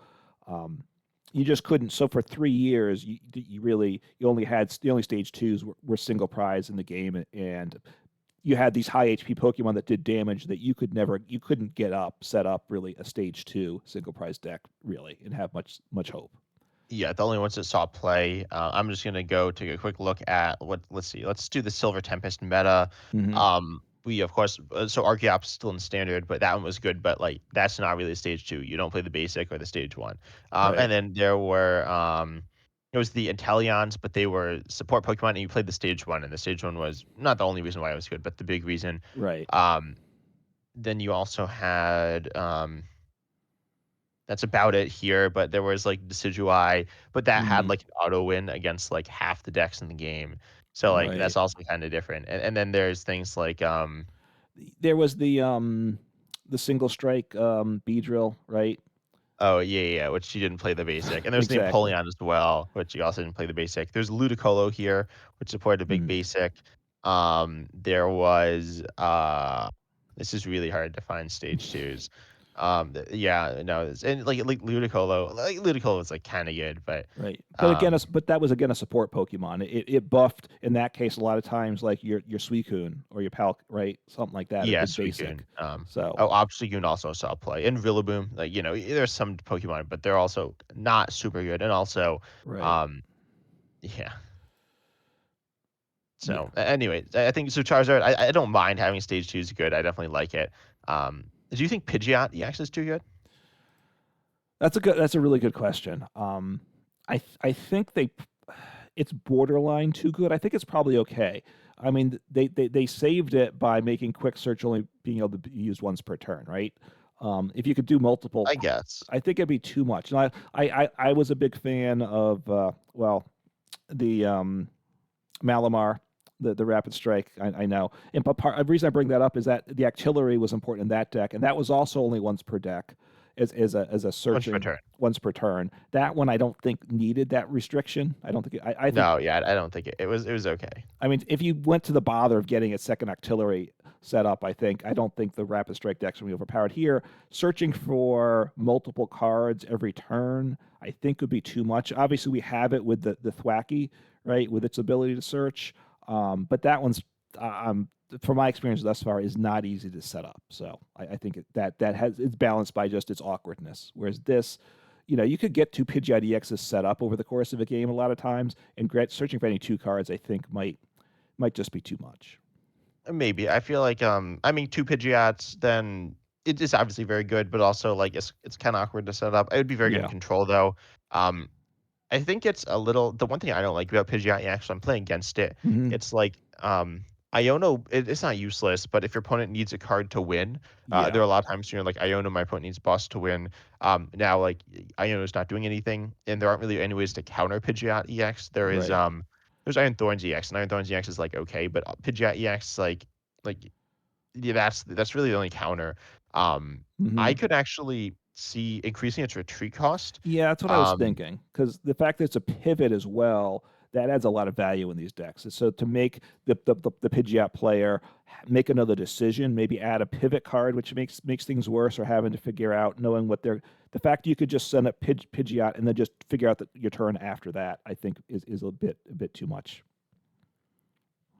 um, you just couldn't. So for 3 years, you only had the only stage twos were single prize in the game, and you had these high HP Pokemon that did damage that you couldn't get up set up really a stage two single prize deck really and have much hope. yeah. The only ones that saw play. I'm just gonna go take a quick look at what. Let's see. Let's do the Silver Tempest meta. Hmm. We of course so Archeop's still in standard, but that one was good. But like that's not really a stage two. You don't play the basic or the stage one. Right. And then there were it was the Inteleons, but they were support Pokemon, and you played the stage one, and the stage one was not the only reason why it was good, but the big reason. Right. Um, then you also had that's about it here, but there was like Decidueye, but that had Hmm. like an auto win against like half the decks in the game. So like Right. that's also kind of different. And then there's things like There was the single strike Beedrill, right? oh yeah, which she didn't play the basic. And there's the Exactly. Empoleon as well, which she also didn't play the basic. There's Ludicolo here, which supported a big Mm. basic. There was this is really hard to find stage twos. Yeah, no, and like Ludicolo, like Ludicolo is like kind of good, but Right. But again, um, but that was again a support Pokemon. It buffed in that case a lot of times like your Suicune or your Palk, right? Something like that, or yeah, did Suicune. basic. So Oh, Obstagoon also saw play, and Rillaboom. Like there's some Pokemon, but they're also not super good, and also, right. um, yeah. Yeah. So anyway, I think so. Charizard, I don't mind having stage two is good. I definitely like it. Do you think Pidgeot EX is too good? That's a really good question. I think it's borderline too good. I think it's probably okay. I mean, they saved it by making quick search only being able to be used once per turn, right? If you could do multiple, I guess. I think it'd be too much. And I was a big fan of well, the Malamar, the Rapid Strike. I know, and but the reason I bring that up is that the Artillery was important in that deck, and that was also only once per deck, as a Once per searching turn. once per turn. That one I don't think needed that restriction. I don't think I think No, yeah, I don't think it was okay. I mean if you went to the bother of getting a second Artillery set up, I don't think the Rapid Strike decks would be overpowered here. Searching for multiple cards every turn, I think would be too much. Obviously, we have it with the Thwacky, right, with its ability to search. But that one's, from my experience thus far, is not easy to set up. So I think that has it's balanced by just its awkwardness. Whereas this, you could get two Pidgeot EXs set up over the course of a game a lot of times, and searching for any two cards, I think might just be too much. Maybe. I feel like I mean two Pidgeots, then it is obviously very good, but also like it's kind of awkward to set up. It would be very good in Yeah. control though. Um, I think it's a little the one thing I don't like about Pidgeot, yeah, actually I'm playing against it. Hmm. It's like Iono, it's not useless, but if your opponent needs a card to win, Yeah. there are a lot of times you're like Iono, my opponent needs boss to win. Now like Iono's not doing anything, and there aren't really any ways to counter Pidgeot EX. Right. There's Iron Thorns EX, and Iron Thorns EX is like okay, but Pidgeot EX like yeah, that's really the only counter. I Hmm. could actually see increasing its retreat cost. Yeah, that's what I was Um, thinking. Because the fact that it's a pivot as well, that adds a lot of value in these decks. So to make the Pidgeot player make another decision, maybe add a pivot card, which makes things worse, or having to figure out knowing what they're. The fact you could just send up Pidgeot and then just figure out your turn after that, I think is a bit too much.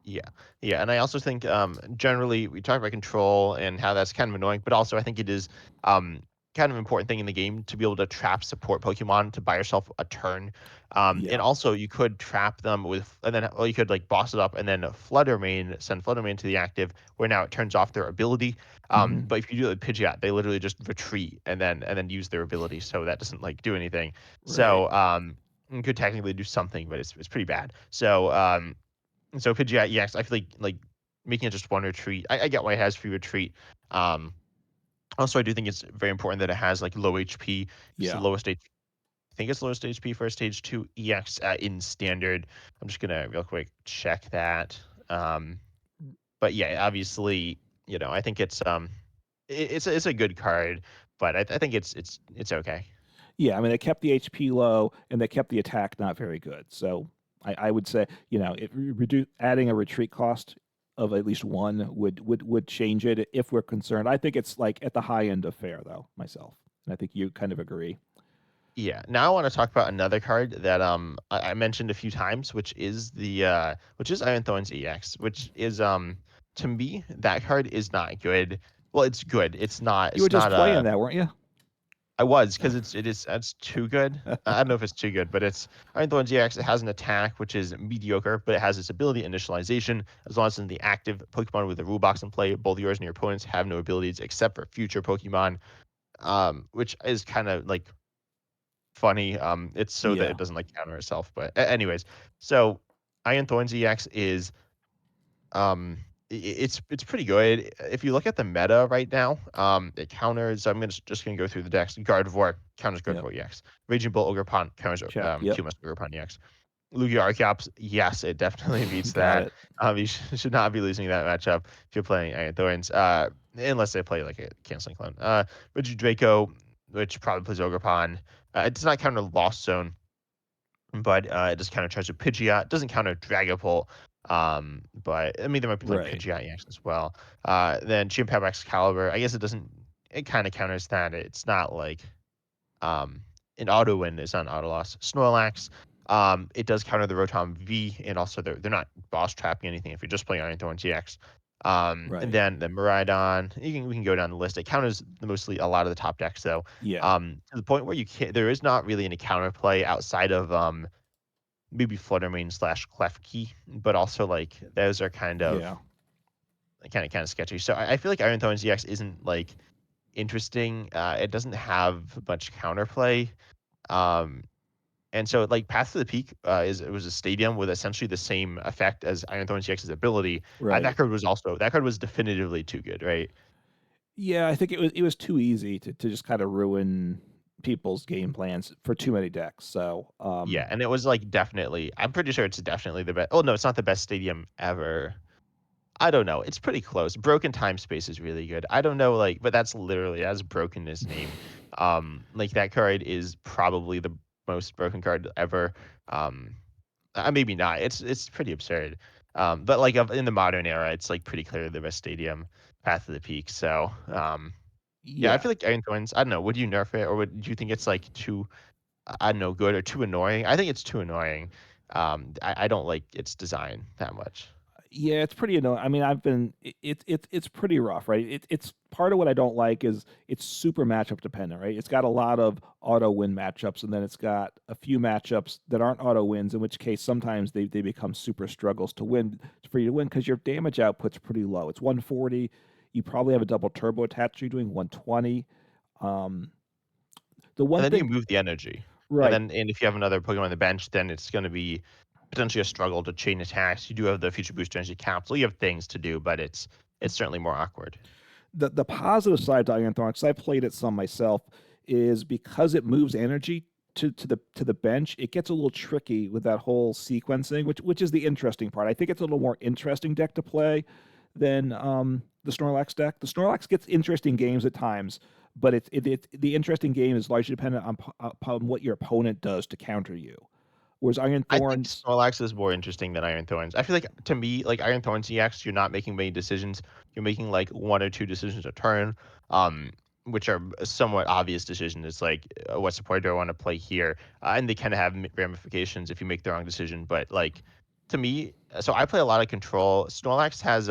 Yeah, yeah, and I also think generally we talk about control and how that's kind of annoying, but also I think it is um, kind of important thing in the game to be able to trap support Pokemon to buy yourself a turn, and Yeah. also you could trap them with, and then or you could like boss it up and then send Flutter Mane to the active where now it turns off their ability. Hmm. But if you do it with Pidgeot, they literally just retreat and then use their ability, so that doesn't like do anything. Right. So you could technically do something, but it's pretty bad. So so Pidgeot, yes, I feel like making it just one retreat. I get why it has free retreat. Um, Also, I do think it's very important that it has like low HP because the Yeah. lowest I think it's lowest HP for stage two EX in standard. I'm just gonna real quick check that. But yeah, obviously, I think it's a good card, but I think it's okay. Yeah, I mean, they kept the HP low and they kept the attack not very good. So I would say, adding a retreat cost of at least one would change it if we're concerned. I think it's like at the high end of fair, though, myself. And I think you kind of agree. Yeah. Now I want to talk about another card that I mentioned a few times, which is Iron Thorns EX, which is to me that card is not good. Well, it's good. It's not. You were It's just not playing a. that, weren't you? I was because it's too good. I don't know if it's too good, but it's Iron Thorns EX. It has an attack which is mediocre, but it has its ability initialization. As long as it's in the active Pokemon with the rule box in play, both yours and your opponents have no abilities except for future Pokemon. Which is kind of like funny. It's so that Yeah. it doesn't like counter itself. But anyways, so Iron Thorns EX is it's pretty good. If you look at the meta right now, it counters. I'm just gonna go through the decks. Gardevoir counters Yep. Gardevoir EX. Raging Bolt Ogerpon counters Check. Yep. Pumas Ogerpon EX. Lugia Archeops, yes, it definitely beats Got that. it. You should not be losing that matchup if you're playing Iron Thorns, unless they play like a canceling clone. Draco, which probably plays Ogerpon. It does not counter Lost Zone, but it does counter Charge of Pidgeot. It doesn't counter Dragapult. But I mean, there might be like Right. Pidgeot EX as well. Then Chimpap Excalibur. I guess it doesn't. it kind of counters that. It's not like um, an auto win is not an auto loss. Snorlax, it does counter the Rotom V, and also they're not boss trapping anything if you're just playing Iron Thorn GX. And Right. then the Miraidon, we can go down the list. It counters mostly a lot of the top decks though. Yeah. To the point where you can't. There is not really any counterplay outside of maybe Fluttermane slash Klefki, but also like those are Yeah. kind of sketchy. So I feel like Iron Thorn GX isn't like interesting. It doesn't have much counterplay. Um, and so like Path to the Peak it was a stadium with essentially the same effect as Iron Thorn GX's ability. Right. That card was definitively too good, right? Yeah, I think it was too easy to just kind of ruin people's game plans for too many decks. So, Yeah, and it was like definitely. I'm pretty sure it's definitely the best. Oh no, it's not the best stadium ever. I don't know. It's pretty close. Broken Time Space is really good. I don't know, like, but that's literally as broken as name. Like that card is probably the most broken card ever. Um, maybe not. It's pretty absurd. But like in the modern era, it's like pretty clearly the best stadium, Path of the Peak. So, yeah, I yeah. feel like Iron Thorns. I don't know. Would you nerf it, or do you think it's like too, I don't know, good or too annoying? I think it's too annoying. I don't like its design that much. Yeah, it's pretty annoying. I mean, it's pretty rough, right? It's part of what I don't like is it's super matchup dependent, right? It's got a lot of auto win matchups, and then it's got a few matchups that aren't auto wins, in which case sometimes they become super struggles to win for you to win because your damage output's pretty low. It's 140. You probably have a double turbo attached. You're doing 120. Um, the And one then you thing, move the energy. right? And if you have another Pokemon on the bench, then it's gonna be potentially a struggle to chain attacks. You do have the future booster energy capsule. You have things to do, but it's certainly more awkward. The positive side to Iron Thorn, because I played it some myself, is because it moves energy to the bench, it gets a little tricky with that whole sequencing, which is the interesting part. I think it's a little more interesting deck to play than the Snorlax deck. The Snorlax gets interesting games at times, but the interesting game is largely dependent upon what your opponent does to counter you. Whereas Iron I think Thorns, Snorlax is more interesting than Iron Thorns. I feel like to me, like Iron Thorns EX, you're not making many decisions. You're making like one or two decisions a turn, um, which are a somewhat obvious decisions. It's like what support do I want to play here, and they kind of have ramifications if you make the wrong decision. But like to me, so I play a lot of control. Snorlax has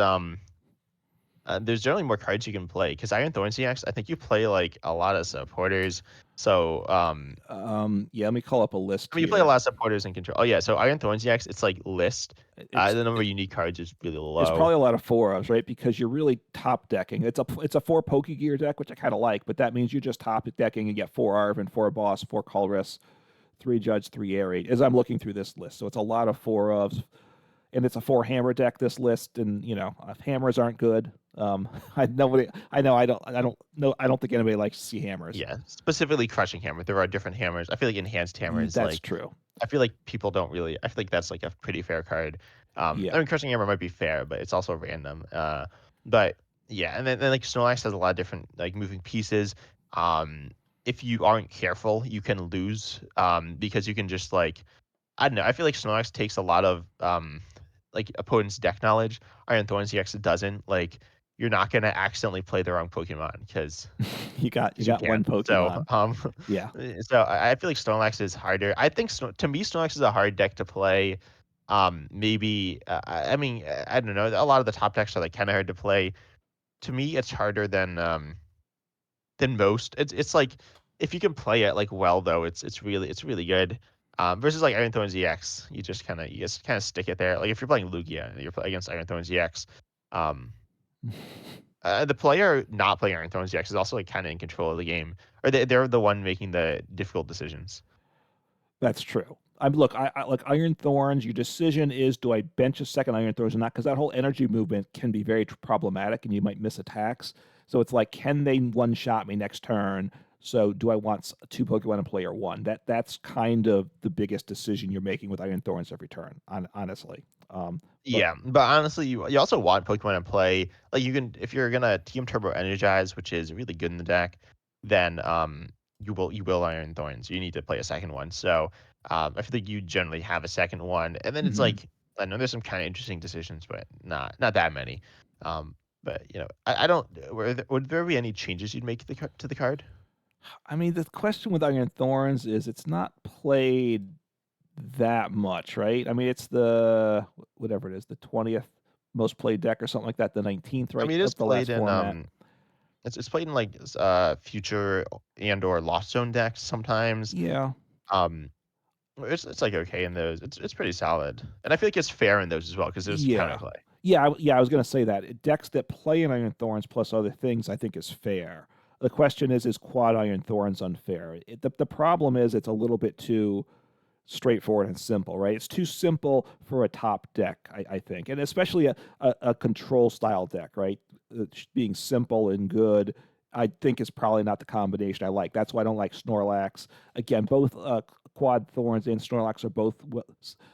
there's generally more cards you can play because Iron Thorns EX, I think you play like a lot of supporters. So yeah, let me call up a list I mean, you play a here. lot of supporters and control. Oh yeah, so Iron Thorns EX, it's like list. It's The number of unique cards is really It's low. probably a lot of four ofs, right? Because you're really top decking. It's a four Pokegear deck, which I kind of like, but that means you're just top decking and get four Arven, four Boss, four Colress, three Judge, three Aerate. As I'm looking through this list, so it's a lot of four ofs, and it's a four hammer deck. This list, and if hammers aren't good, I don't think anybody likes to see hammers. Yeah, specifically crushing hammer. There are different hammers. I feel like enhanced hammer is That's like true. I feel like people don't really. I feel like that's like a pretty fair card. I Yeah. mean, crushing hammer might be fair, but it's also random. But yeah, and then like Snorlax has a lot of different like moving pieces. Um, if you aren't careful, you can lose. Because you can just like I don't know. I feel like Snorlax takes a lot of like opponent's deck knowledge. Iron Thorns EX doesn't. Like you're not gonna accidentally play the wrong Pokemon You because you got one can. So Pokemon. Yeah. I feel like Snorlax is harder. I think to me Snorlax is a hard deck to play. Maybe I mean I don't know. A lot of the top decks are like kind of hard to play. To me, it's harder than most. It's like if you can play it like well though, it's really good. Versus like Iron Thorns EX, you just kind of stick it there. Like if you're playing Lugia and you're playing against Iron Thorns EX, um, the player not playing Iron Thorns EX is also like kind of in control of the game, or they're the one making the difficult decisions. That's true. I like Iron Thorns. Your decision is, do I bench a second Iron Thorns or not? Because that whole energy movement can be very problematic, and you might miss attacks. So it's like, can they one shot me next turn? So do I want two Pokemon in play or one? That's kind of the biggest decision you're making with Iron Thorns every turn. Honestly, but Yeah, but honestly, you also want Pokemon in play. Like you can if you're gonna Team Turbo Energize, which is really good in the deck, then you will Iron Thorns. You need to play a second one. So I feel like you generally have a second one, and then it's mhm. like I know there's some kind of interesting decisions, but not that many. Um, But I don't. Would there be any changes you'd make to the card? I mean, the question with Iron Thorns is it's not played that much, right? I mean, it's the whatever it is, the 20th most played deck or something like that, the 19th, I right, mean, it is of the played last in format. it's played in like future and or lost zone decks sometimes. Yeah. Um, it's like okay in those. It's pretty solid, and I feel like it's fair in those as well because there's Yeah. counterplay. Yeah, I was gonna say that. Decks that play in Iron Thorns plus other things, I think is fair. The question is Quad Iron Thorns unfair? The problem is it's a little bit too straightforward and simple, right? It's too simple for a top deck, I think, and especially a control style deck, right? Being simple and good, I think is probably not the combination I like. That's why I don't like Snorlax. Again, both Quad Thorns and Snorlax are both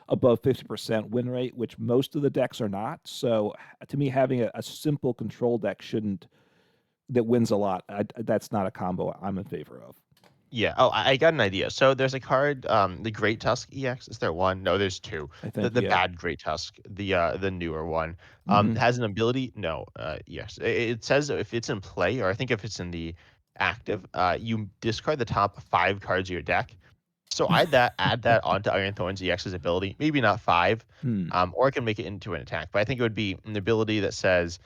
above 50% win rate, which most of the decks are not. So to me, having a simple control deck shouldn't that wins a lot. That's not a combo I'm in favor of. Yeah. Oh, I got an idea. So there's a card, the Great Tusk EX. Is there one? No, there's two. I The think, the yeah. bad Great Tusk, the newer one, Hmm. has an ability. No, yes. It says if it's in play, or I think if it's in the active, you discard the top 5 cards of your deck. So add that onto Iron Thorns EX's ability. Maybe not five, Hmm. or I can make it into an attack. But I think it would be an ability that says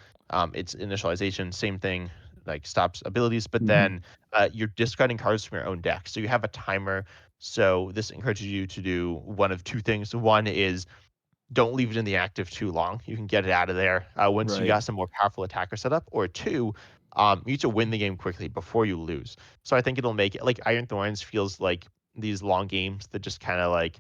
its initialization, same thing, like stops abilities, but Hmm. then you're discarding cards from your own deck. So you have a timer. So this encourages you to do one of two things. One is don't leave it in the active too long. You can get it out of there once you Right. got some more powerful attacker set up. Or two, you need to win the game quickly before you lose. So I think it'll make it like Iron Thorns feels like these long games that just kind of like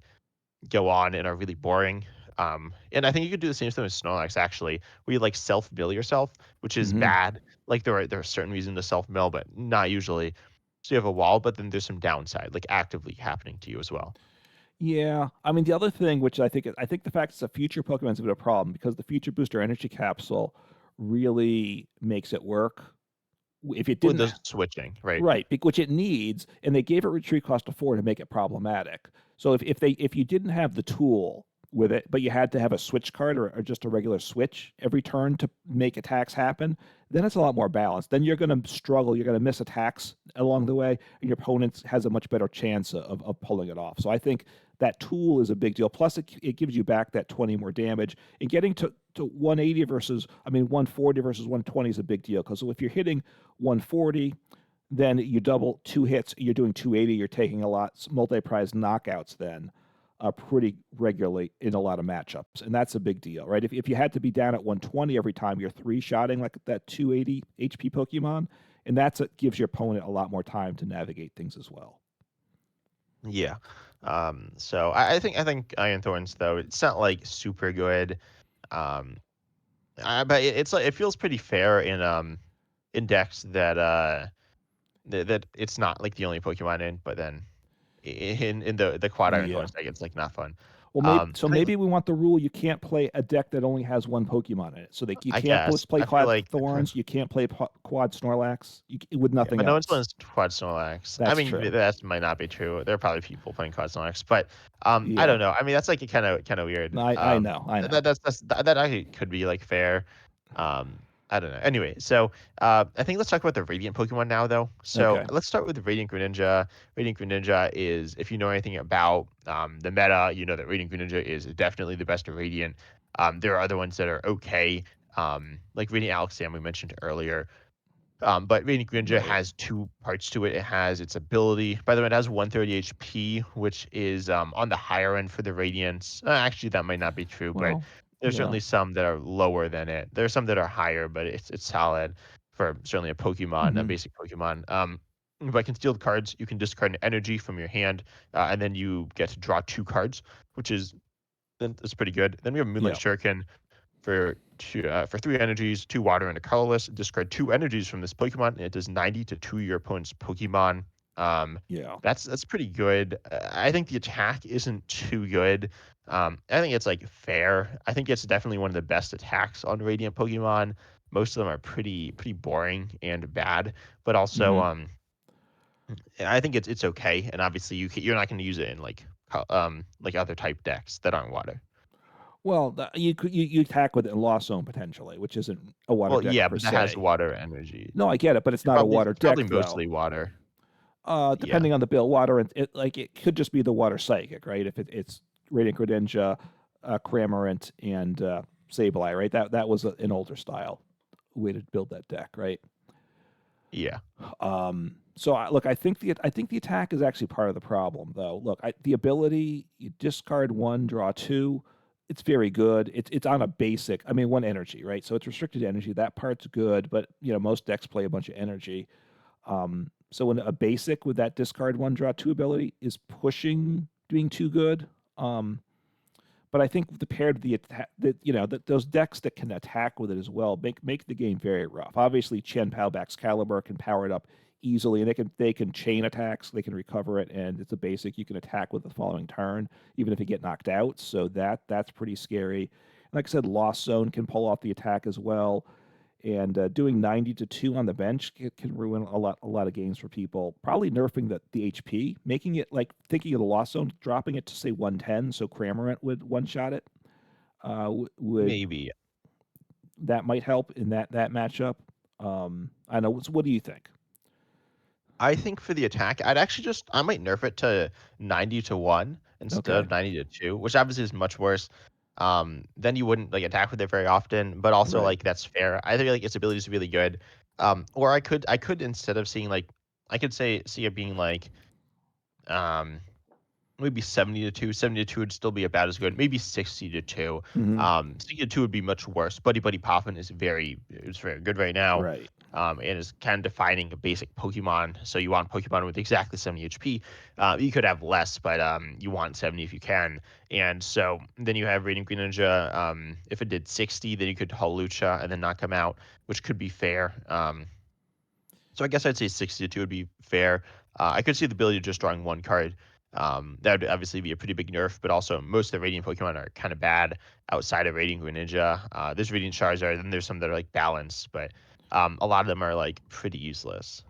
go on and are really boring. And I think you could do the same thing with Snorlax actually, where you like self mill yourself, which is Hmm. bad. Like there are certain reasons to self mill, but not usually. So you have a wall, but then there's some downside, like actively happening to you as well. Yeah, I mean the other thing, which I think the fact it's a future Pokemon's a bit of a problem because the Future Booster Energy Capsule really makes it work. If it With didn't, the switching, right? right, which it needs, and they gave it retreat cost of 4 to make it problematic. So if you didn't have the tool with it, but you had to have a switch card or just a regular switch every turn to make attacks happen, then it's a lot more balanced. Then you're going to struggle. You're going to miss attacks along the way, and your opponent has a much better chance of pulling it off. So I think that tool is a big deal. Plus, it gives you back that 20 more damage. And getting to 180 versus, I mean, 140 versus 120 is a big deal because if you're hitting 140, then you double 2 hits, you're doing 280, you're taking a lot multi-prize knockouts then pretty regularly in a lot of matchups. And that's a big deal, right? If you had to be down at 120 every time, you're three-shotting like that 280 HP Pokemon, and gives your opponent a lot more time to navigate things as well. Yeah. So I think Iron Thorns though it's not like super good. Um, but it's like it feels pretty fair in decks that that it's not like the only Pokemon in, but then in the quad Iron Yeah. Thorns deck it's like not fun. Well, I think maybe we want the rule you can't play a deck that only has one Pokemon in it. So you I can't guess play I feel Quad like Thorns, you can't play Quad Snorlax with yeah, nothing but no one's else. playing Quad Snorlax. I That's mean, true. that might not be true. There are probably people playing Quad Snorlax, but I Yeah. don't know. I mean, that's like kind of weird. I know. I know. That actually could be like fair. I don't know. Anyway, so I think let's talk about the Radiant Pokemon now, though. So Okay. let's start with Radiant Greninja. Radiant Greninja is, if you know anything about the meta, you know that Radiant Greninja is definitely the best Radiant. There are other ones that are okay, like Radiant Alakazam we mentioned earlier. But Radiant Greninja Right. has two parts to it. It has its ability. By the way, it has 130 HP, which is on the higher end for the Radiants. Actually, that might not be true, but Well, there's yeah. certainly some that are lower than it. There's some that are higher, but it's solid for certainly a Pokemon, a Hmm. basic Pokemon. By concealed cards, you can discard an energy from your hand, and then you get to draw 2 cards, which is that's pretty good. Then we have Moonlight Yeah. Shuriken for 3 energies, 2 water, and a colorless. Discard 2 energies from this Pokemon, and it does 90 to your opponent's Pokemon. Um, Yeah. that's pretty good. I think the attack isn't too good. I think it's like fair. I think it's definitely one of the best attacks on Radiant Pokemon. Most of them are pretty boring and bad, but also Hmm. I think it's okay. And obviously you're not going to use it in like other type decks that aren't water. Well, you attack with it in Lost Zone potentially, which isn't a water Well, deck yeah, per but that has se. water energy. No, I get it, but it's not a water It's probably deck though. mostly water. Yeah. Depending on the build, water and it could just be the water psychic, right? If it's Radiant Greninja, Cramorant, and Sableye, right? That was an older style way to build that deck, right? Yeah. So look, I think the attack is actually part of the problem, though. Look, the ability you discard one, draw two. It's very good. It's on a basic. I mean, one energy, right? So it's restricted energy. That part's good, but most decks play a bunch of energy. So when a basic with that discard one, draw two ability is pushing being too good. But I think the paired the attack that that those decks that can attack with it as well make the game very rough. Obviously, Chen Palback's Caliber can power it up easily, and they can chain attacks, they can recover it, and it's a basic you can attack with the following turn, even if you get knocked out. So that's pretty scary. Like I said, Lost Zone can pull off the attack as well, and doing 90 to 2 on the bench can ruin a lot of games for people. Probably nerfing the HP, making it like thinking of the Lost Zone, dropping it to say 110, so Cramorant would one shot it. Would Maybe. that might help in that matchup? I know. So what do you think? I think for the attack, I might nerf it to 90 to 1 instead Okay, of 90 to 2, which obviously is much worse. Then you wouldn't like attack with it very often, but also right. like that's fair. I think like its ability is really good. Or I could instead of seeing like I could see it being like um maybe 70 to 2. 70 to 2 would still be about as good. Maybe 60 to 2. Hmm. 60 to 2 would be much worse. Buddy Buddy Poppin is very good right now. Right. And is kind of defining a basic Pokemon. So you want Pokemon with exactly 70 HP. You could have less, but you want 70 if you can. And so then you have Radiant Greninja. If it did 60, then you could Hawlucha and then knock him out, which could be fair. So I guess I'd say 62 would be fair. I could see the ability of just drawing one card. That would obviously be a pretty big nerf, but also most of the Radiant Pokemon are kind of bad outside of Radiant Greninja. There's Radiant Charizard, and there's some that are like balanced, but a lot of them are like pretty useless.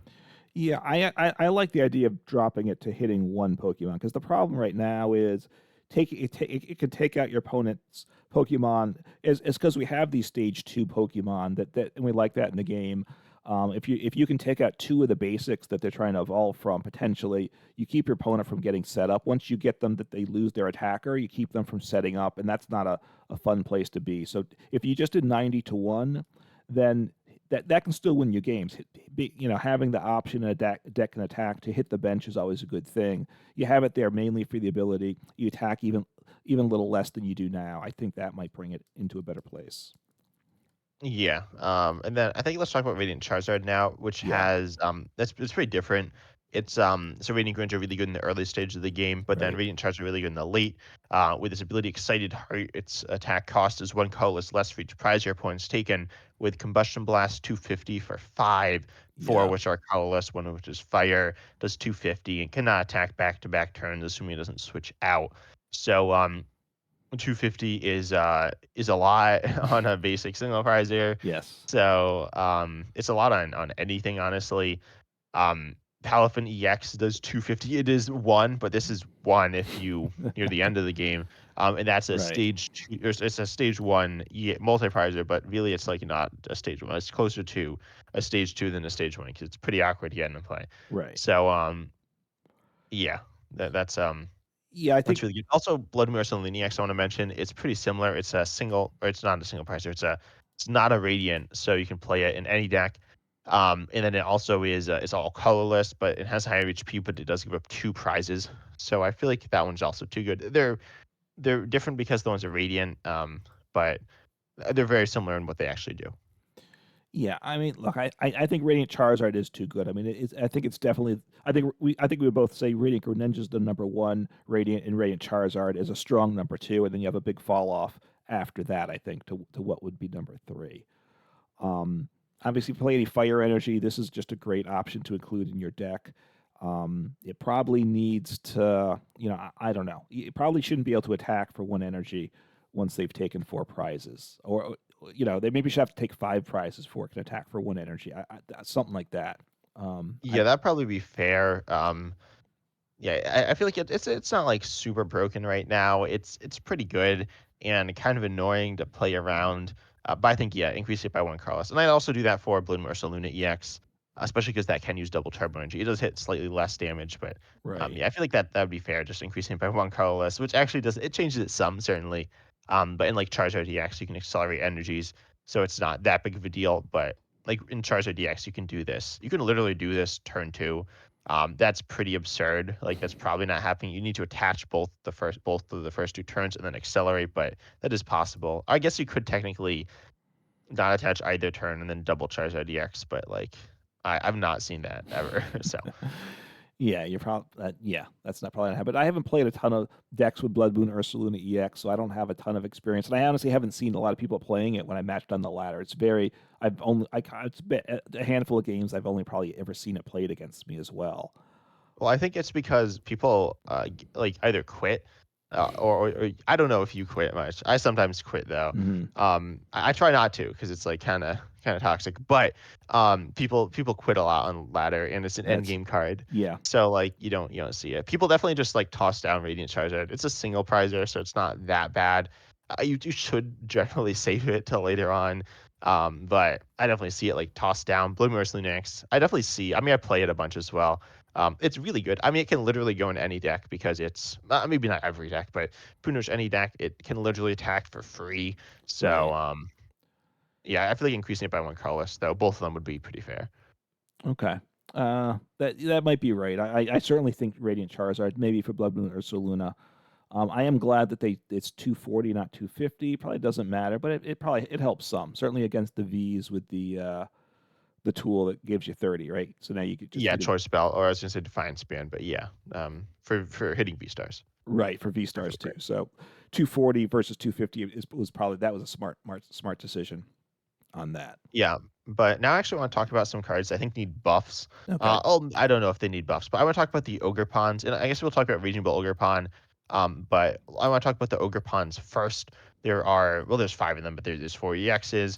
Yeah, I like the idea of dropping it to hitting one Pokemon because the problem right now is it can take out your opponent's Pokemon is because we have these stage 2 Pokemon and we like that in the game. If you can take out two of the basics that they're trying to evolve from, potentially you keep your opponent from getting set up. Once you get them that they lose their attacker, you keep them from setting up, and that's not a fun place to be. So if you just did 90 to 1, then that can still win you games. Having the option in a deck and attack to hit the bench is always a good thing. You have it there mainly for the ability. You attack even a little less than you do now. I think that might bring it into a better place. Yeah. And then I think let's talk about Radiant Charizard now, which Yeah. has that's it's pretty different. So Radiant Greninja really good in the early stage of the game, but then Right. Radiant Charizard really good in the late. With its ability Excited Heart, its attack cost is one colorless less for each prize your opponent's taken. With Combustion Blast 250 for 5, 4 Yeah. which are colorless, one of which is fire, does 250 and cannot attack back to back turns, assuming it doesn't switch out. So 250 is a lot on a basic single prize here. Yes. So it's a lot on anything honestly. Um Palafin EX does 250. It is one, but this is one if you near the end of the game. And that's a Right. stage two. It's a stage one multi-prizer, but really it's like not a stage one. It's closer to a stage two than a stage one because it's pretty awkward getting to play. Right. So yeah, Yeah, I that's think really good. Also, Blood Moon Liniax, I want to mention, it's pretty similar. It's a single, or it's not a single pricer. It's not a Radiant, so you can play it in any deck. And then it also it's all colorless, but it has higher HP, but it does give up 2 prizes. So I feel like that one's also too good. They're different because the ones are Radiant, but they're very similar in what they actually do. Yeah, I mean, look, I think Radiant Charizard is too good. I mean, I think it's definitely. I think we would both say Radiant Greninja is the number one, Radiant and Radiant Charizard is a strong number two, and then you have a big fall off after that. I think to what would be number three. Um, Obviously, if you play any fire energy, this is just a great option to include in your deck. It probably needs to, I don't know. It probably shouldn't be able to attack for one energy once they've taken 4 prizes, or they maybe should have to take 5 prizes before it can attack for one energy. Something like that. I Yeah, that'd probably be fair. Yeah, I feel like it's not like super broken right now. It's pretty good, and kind of annoying to play around. But I think, yeah, increase it by 1 Carlos. And I'd also do that for Bloom Ursa Luna EX, especially because that can use double Turbo Energy. It does hit slightly less damage, but Right. yeah, I feel like that would be fair, just increasing it by 1 Carlos, which actually it changes it some, certainly. But in like Charizard EX, you can accelerate energies, so it's not that big of a deal. But like in Charizard DX, you can do this. You can literally do this turn 2. That's pretty absurd. Like that's probably not happening. You need to attach both of the first 2 turns and then accelerate, but that is possible. I guess you could technically not attach either turn and then double Charizard DX, but like I've not seen that ever. So Yeah, you're probably yeah, that's not probably not happening. I haven't played a ton of decks with Blood Moon Ursaluna EX, so I don't have a ton of experience. And I honestly haven't seen a lot of people playing it when I matched on the ladder. It's very it's been a handful of games I've only probably ever seen it played against me as well. well, I think it's because people like either quit or I don't know if you quit much. I sometimes quit though. Hmm. I try not to because it's like kind of toxic. But people quit a lot on ladder, and it's an end That's game card. yeah, So like you don't see it. People definitely just like toss down Radiant Charizard. It's a single prizer, so it's not that bad. You should generally save it till later on. But I definitely see it like tossed down. Blue Mercy next. I definitely see. I mean, I play it a bunch as well. It's really good. I mean, it can literally go in any deck because it's maybe not every deck, but pretty much any deck. It can literally attack for free. So right. yeah, I feel like increasing it by 1 colorless, though both of them would be pretty fair. Okay. That might be right. I certainly think Radiant Charizard, maybe for Blood Moon Ursaluna. I am glad that it's 240, not 250. Probably doesn't matter, but it probably it helps some. Certainly against the V's with the tool that gives you 30, right? So now you could just Yeah, hit it choice spell, or I was gonna say Defiant Span, but yeah, for hitting V stars, right for V stars perfectly too. great. So 240 versus 250 was probably that was a smart decision on that. Yeah, but now I actually want to talk about some cards I think need buffs. Okay. I don't know if they need buffs, but I want to talk about the Ogerpons, and I guess we'll talk about Regional Ogerpon. But I want to talk about the Ogerpons first. There's 5 of them, but there's 4 EXs.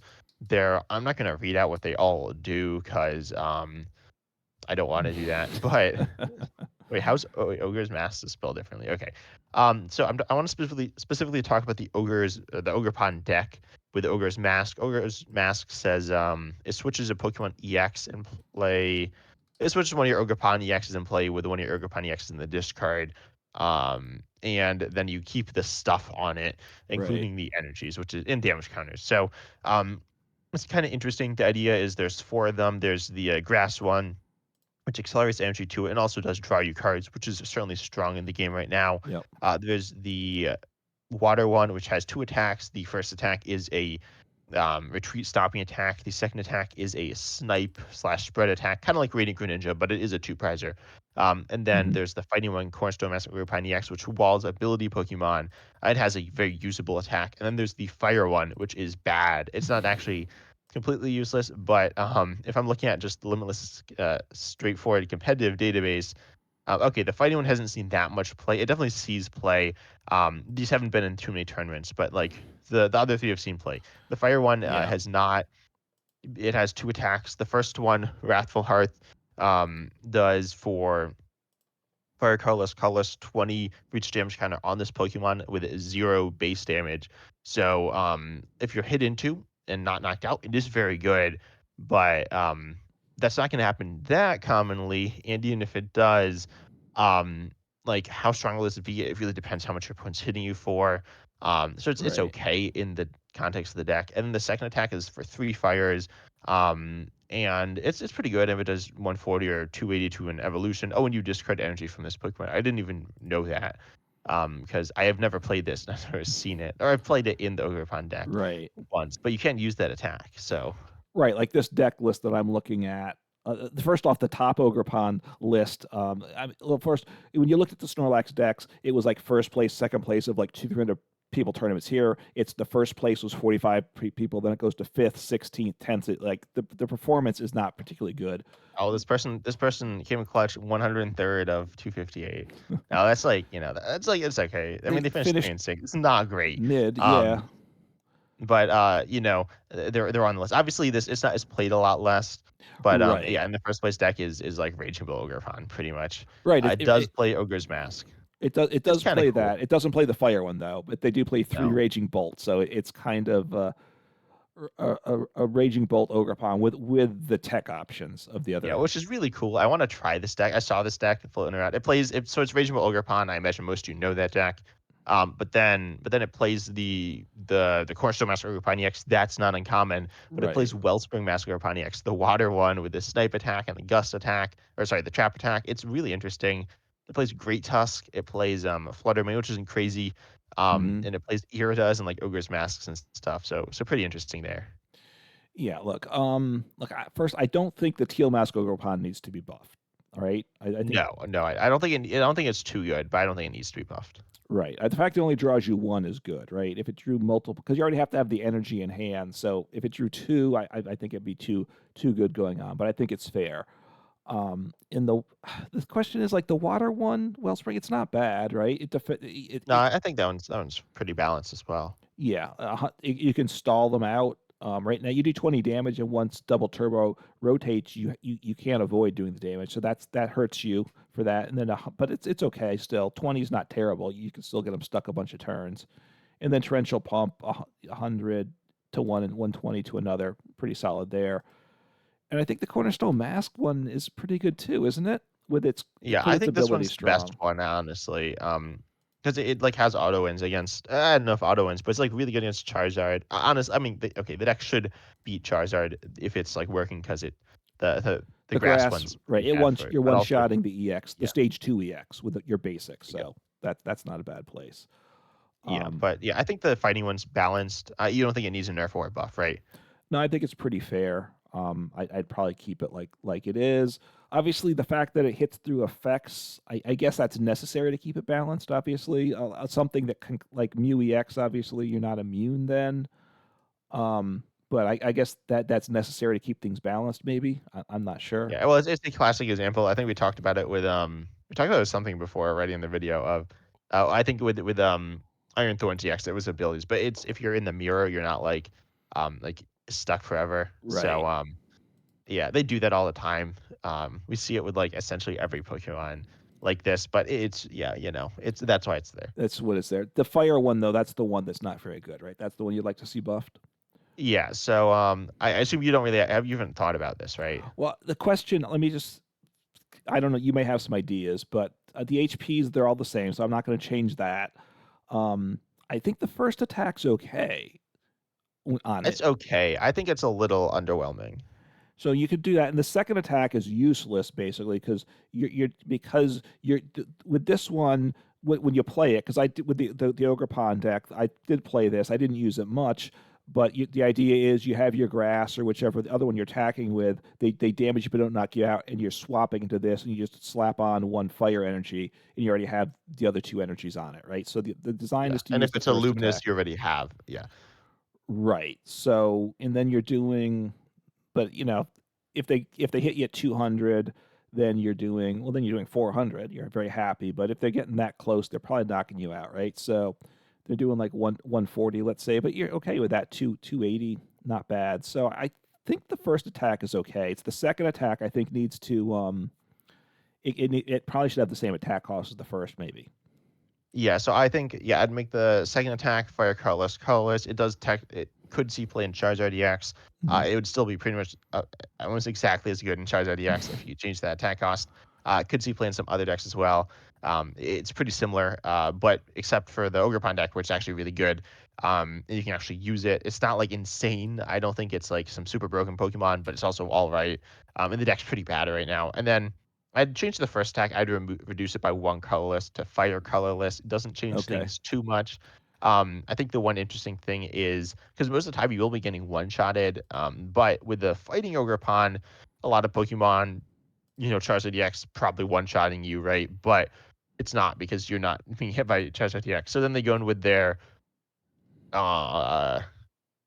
I'm not gonna read out what they all do because I don't want to do that. But wait, Ogre's Mask is spelled differently? Okay. So I want to specifically talk about the Ogerpon deck with the Ogre's Mask. Ogre's Mask says it switches a Pokemon EX and play. It switches one of your Ogerpon EXs in play with one of your Ogerpon EXs in the discard. And then you keep the stuff on it, Right. including the energies, which is in damage counters. So it's kind of interesting. The idea is there's 4 of them. There's the grass one, which accelerates energy to it and also does draw you cards, which is certainly strong in the game right now. Yep. There's the water one, which has 2 attacks. The first attack is a retreat stopping attack. The second attack is a snipe slash spread attack, kind of like Radiant Greninja, but it is a 2-prizer. And then Hmm. there's the fighting one, Cornerstone Master Ogerpon EX, which walls ability Pokemon. It has a very usable attack. And then there's the fire one, which is bad. It's not actually completely useless, but if I'm looking at just limitless, straightforward competitive database, okay, the fighting one hasn't seen that much play. It definitely sees play. These haven't been in too many tournaments, but like the other 3 have seen play. The fire one Yeah. has not. It has 2 attacks. The first one, Wrathful Hearth, does for Fire colorless 20 reach damage counter on this Pokemon with 0 base damage. So if you're hit into and not knocked out, it is very good. But that's not going to happen that commonly. And even if it does, um, like how strong will this be? It really depends how much your opponent's hitting you for. So it's Right. okay in the context of the deck. And then the second attack is for 3 fires. And it's pretty good if it does 140 or 280 to an evolution. Oh, and you discard energy from this Pokemon. I didn't even know that. Because I have never played this, and I've never seen it. Or I've played it in the Ogerpon deck Right. once, but you can't use that attack. So Right, like this deck list that I'm looking at. First off, the top Ogerpon list. Well, first, when you looked at the Snorlax decks, it was like first place, second place of like 200 people tournaments. Here, it's the first place was 45 people, then it goes to fifth, 16th, 10th. Like the performance is not particularly good. oh, this person came in clutch 103rd of 258. Now that's like, that's like it's okay. I They mean, they finished 3 finished and 6. It's not great. mid, yeah. Um, but they're on the list. Obviously, it's played a lot less. But Right, yeah, in the first place deck is like Raging Bull Ogerpon pretty much. right. It does play Ogre's Mask. It It's does kind of play cool. that. It doesn't play the fire one though, but they do play 3 No. Raging Bolts, so it's kind of a Raging Bolt Ogerpon with the tech options of the Yeah, other. which is really cool. I want to try this deck. I saw this deck floating around. So it's Raging Bull Ogerpon. I imagine most of you know that deck. But then it plays the Cornerstone Master Ogerpon EX. That's not uncommon. But it Right. plays Wellspring Master Ogerpon EX, the water one with the snipe attack and the gust attack, or sorry, the trap attack. It's really interesting. It plays Great Tusk. It plays Flutter Mane, which isn't crazy. Hmm. And it plays Iridas and like Ogre's Masks and stuff. So pretty interesting there. Yeah. Look. First, I don't think the Teal Mask Ogerpon needs to be buffed. All right. I think No, no, I don't think I don't think it's too good, but I don't think it needs to be buffed. right. The fact it only draws you one is good, right? If it drew multiple, because you already have to have the energy in hand. So if it drew two, I think it'd be too good going on. But I think it's fair. In the the question is like the water one, Wellspring. It's not bad, right? No, I think that one's pretty balanced as well. Yeah, you can stall them out. Right now, you do 20 damage, and once double turbo rotates, you can't avoid doing the damage. So that hurts you for that. And then, but it's okay still. 20 is not terrible. You can still get them stuck a bunch of turns. And then torrential pump 100 to one and 120 to another, pretty solid there. And I think the cornerstone mask one is pretty good too, isn't it? Yeah, Because I its think this ability one's the best strong. one, honestly. Because it like has auto wins against. I don't know if auto wins, but it's like really good against Charizard. I mean, okay, the deck should beat Charizard if it's like working because the The grass grass, one's right? pretty bad for it. You're But one also, shotting the EX, the yeah, stage two EX with your basics, yep, so that's not a bad place. yeah. Um, But yeah, I think the fighting one's balanced. You don't think it needs a nerf or a buff, right? no, I think it's pretty fair. I'd probably keep it like it is. Obviously, the fact that it hits through effects, I guess that's necessary to keep it balanced. Obviously, something that can like Mew EX, obviously you're not immune then. But I guess that's necessary to keep things balanced. Maybe I'm not sure. Yeah, well, it's the classic example. I think we talked about it with we talked about it with something before already in the video of I think with Iron Thorns EX it was abilities, but it's if you're in the mirror, you're not like stuck forever. So Right. yeah, they do that all the time. We see it with like essentially every Pokemon like this, but it's yeah, it's that's why it's there. That's what is there. The fire one though, that's the one that's not very good, right? That's the one you'd like to see buffed. Yeah, so I assume you don't really have you haven't thought about this, right? Well, the question, let me just, I don't know, you may have some ideas, but the HPs, they're all the same, so I'm not going to change that. I think the first attack's okay on It's it. okay. I think it's a little underwhelming. So you could do that. And the second attack is useless basically because with this one, when you play it, because I did with the Ogerpon deck, I did play this. I didn't use it much, but the idea is you have your grass or whichever the other one you're attacking with, they damage you but don't knock you out, and you're swapping into this, and you just slap on one fire energy, and you already have the other two energies on it, right? So the design Yeah, is to and use if the it's a first Luminous, attack. you already have yeah. Right. So, and then you're doing, but if they hit you at 200, then you're doing 400. You're very happy. But if they're getting that close, they're probably knocking you out, right? So they're doing like 140, let's say, but you're okay with that 280, not bad. So I think the first attack is okay. It's the second attack I think needs to it probably should have the same attack cost as the first, maybe. Yeah, so I think yeah, I'd make the second attack fire colorless. Colorless, it could see play in Charizard EX. Hmm. It would still be pretty much almost exactly as good in Charizard EX if you change that attack cost. Could see play in some other decks as well. It's pretty similar, but except for the Ogerpon deck, where it's actually really good. And you can actually use it. It's not like insane. I don't think it's like some super broken Pokemon, but it's also all right. And the deck's pretty bad right now. And then I'd change the first attack. I'd reduce it by one colorless to fire colorless. It doesn't change Okay. things too much. I think the one interesting thing is because most of the time you will be getting one-shotted, but with the fighting Ogerpon, a lot of Pokemon, Charizard EX probably one-shotting you, right? But it's not because you're not being hit by Charizard EX. So then they go in with their uh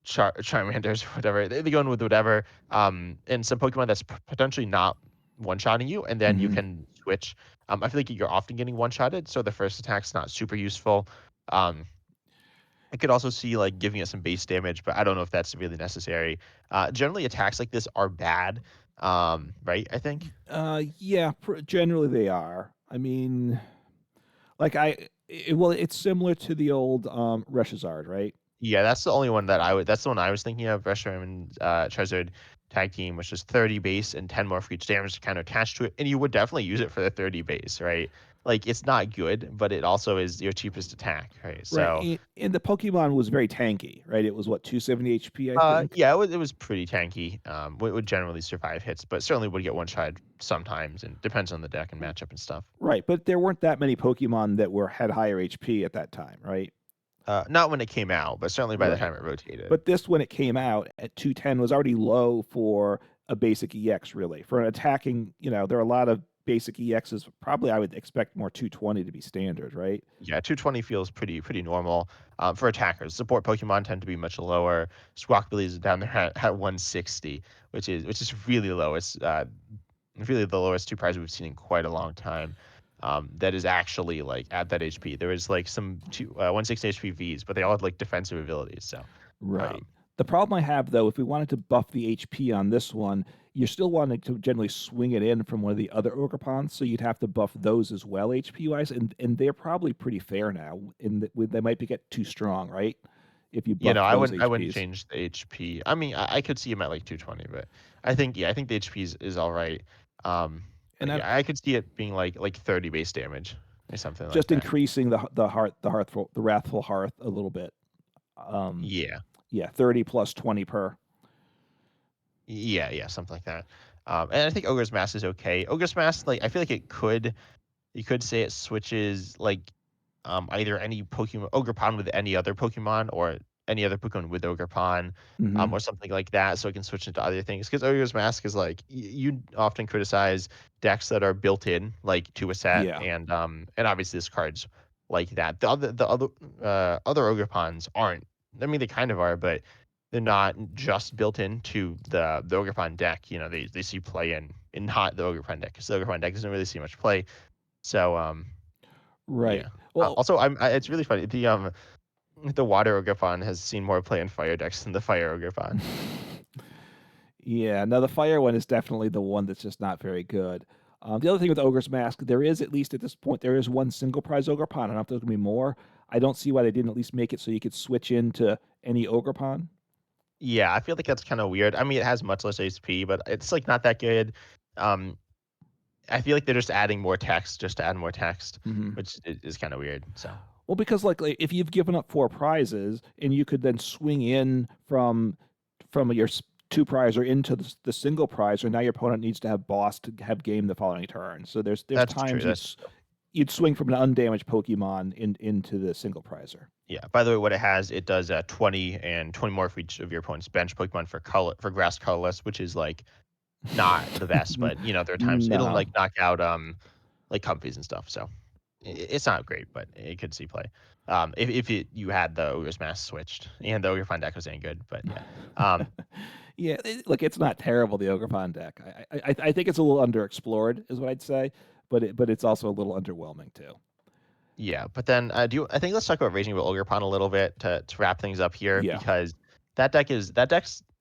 Charmanders or whatever. They go in with whatever, and some Pokemon that's potentially not one-shotting you, and then you Hmm. can switch. I feel like you're often getting one-shotted, so the first attack's not super useful. Um, I could also see like giving it some base damage, but I don't know if that's really necessary. Generally, attacks like this are bad, right? I think. Yeah, generally they are. I mean, Like well, it's similar to the old Reshazard, right? Yeah, that's the only one that I would. That's the one I was thinking of. Reshiram and Charizard tag team, which is 30 base and 10 more for each damage to counter attached to it, and you would definitely use it for the 30 base, right? Like it's not good, but it also is your cheapest attack, right? Right. So, And the Pokemon was very tanky, right? It was what 270 HP, I think. yeah, it was pretty tanky. Would generally survive hits, but certainly would get one shot sometimes, and depends on the deck and matchup and stuff. Right, but there weren't that many Pokemon that had higher HP at that time, right? Not when it came out, but certainly by the Right. time it rotated. But this, when it came out at 210, was already low for a basic EX, really. For an attacking, there are a lot of basic EXs. Probably I would expect more 220 to be standard, right? Yeah, 220 feels pretty normal for attackers. Support Pokemon tend to be much lower. Squawkabilly is down there at 160, which is really low. It's really the lowest two prize we've seen in quite a long time. That is actually like at that HP. There is like some 160 HP Vs, but they all have like defensive abilities. So Right. um, The problem I have, though, if we wanted to buff the HP on this one, you're still wanting to generally swing it in from one of the other Ogerpons, so you'd have to buff those as well, HP wise, and they're probably pretty fair now. They might be get too strong, right? If you you buff know, I those wouldn't I wouldn't HPs, change the HP. I mean, I could see him at like 220, but I think the HP is all right. and But I'm yeah, I could see it being like 30 base damage or something like just that. increasing the wrathful hearth a little bit. Um, Yeah. yeah, 30 plus 20 per. Yeah, something like that. And I think Ogre's Mask is okay. Ogre's Mask, like I feel like you could say it switches like either any Pokemon Ogerpon with any other Pokemon or any other Pokemon with Ogerpon, Hmm. or something like that, so it can switch into other things. Because Ogre's Mask is like you often criticize decks that are built in like to a set, Yeah, and obviously this card's like that. The other Ogerpons aren't. I mean, they kind of are, but they're not just built into the Ogerpon deck. You know, they see play in not the Ogerpon deck because the Ogerpon deck doesn't really see much play. So right. yeah. Well, Also, it's really funny. The water Ogerpon has seen more play in fire decks than the fire Ogerpon. yeah, no, the fire one is definitely the one that's just not very good. The other thing with Ogre's Mask, there is, at least at this point, there is one single prize Ogerpon. I don't know if there's going to be more. I don't see why they didn't at least make it so you could switch into any Ogerpon. Yeah, I feel like that's kind of weird. I mean, it has much less HP, but it's like not that good. Um, I feel like they're just adding more text just to add more text, Hmm. which is kind of weird. So Well, because like if you've given up four prizes and you could then swing in from your two prize or into the single prize, or now your opponent needs to have boss to have game the following turn. So there's that's true. times That's you'd swing from an undamaged Pokemon into the single prizer. Yeah. By the way, what it has, it does 20 and 20 more for each of your opponent's bench Pokemon for grass colorless, which is like not the best, but there are times it'll No. like knock out like comfies and stuff. So it's not great, but it could see play. You had the Ogre's Mask switched and the Ogre Fine deck was any good, but yeah. Yeah, look, it's not terrible, the Ogerpon deck. I think it's a little underexplored, is what I'd say, but it's also a little underwhelming too. Yeah, but then I think let's talk about Raging Bull Ogerpon a little bit to wrap things up here Yeah. because that deck's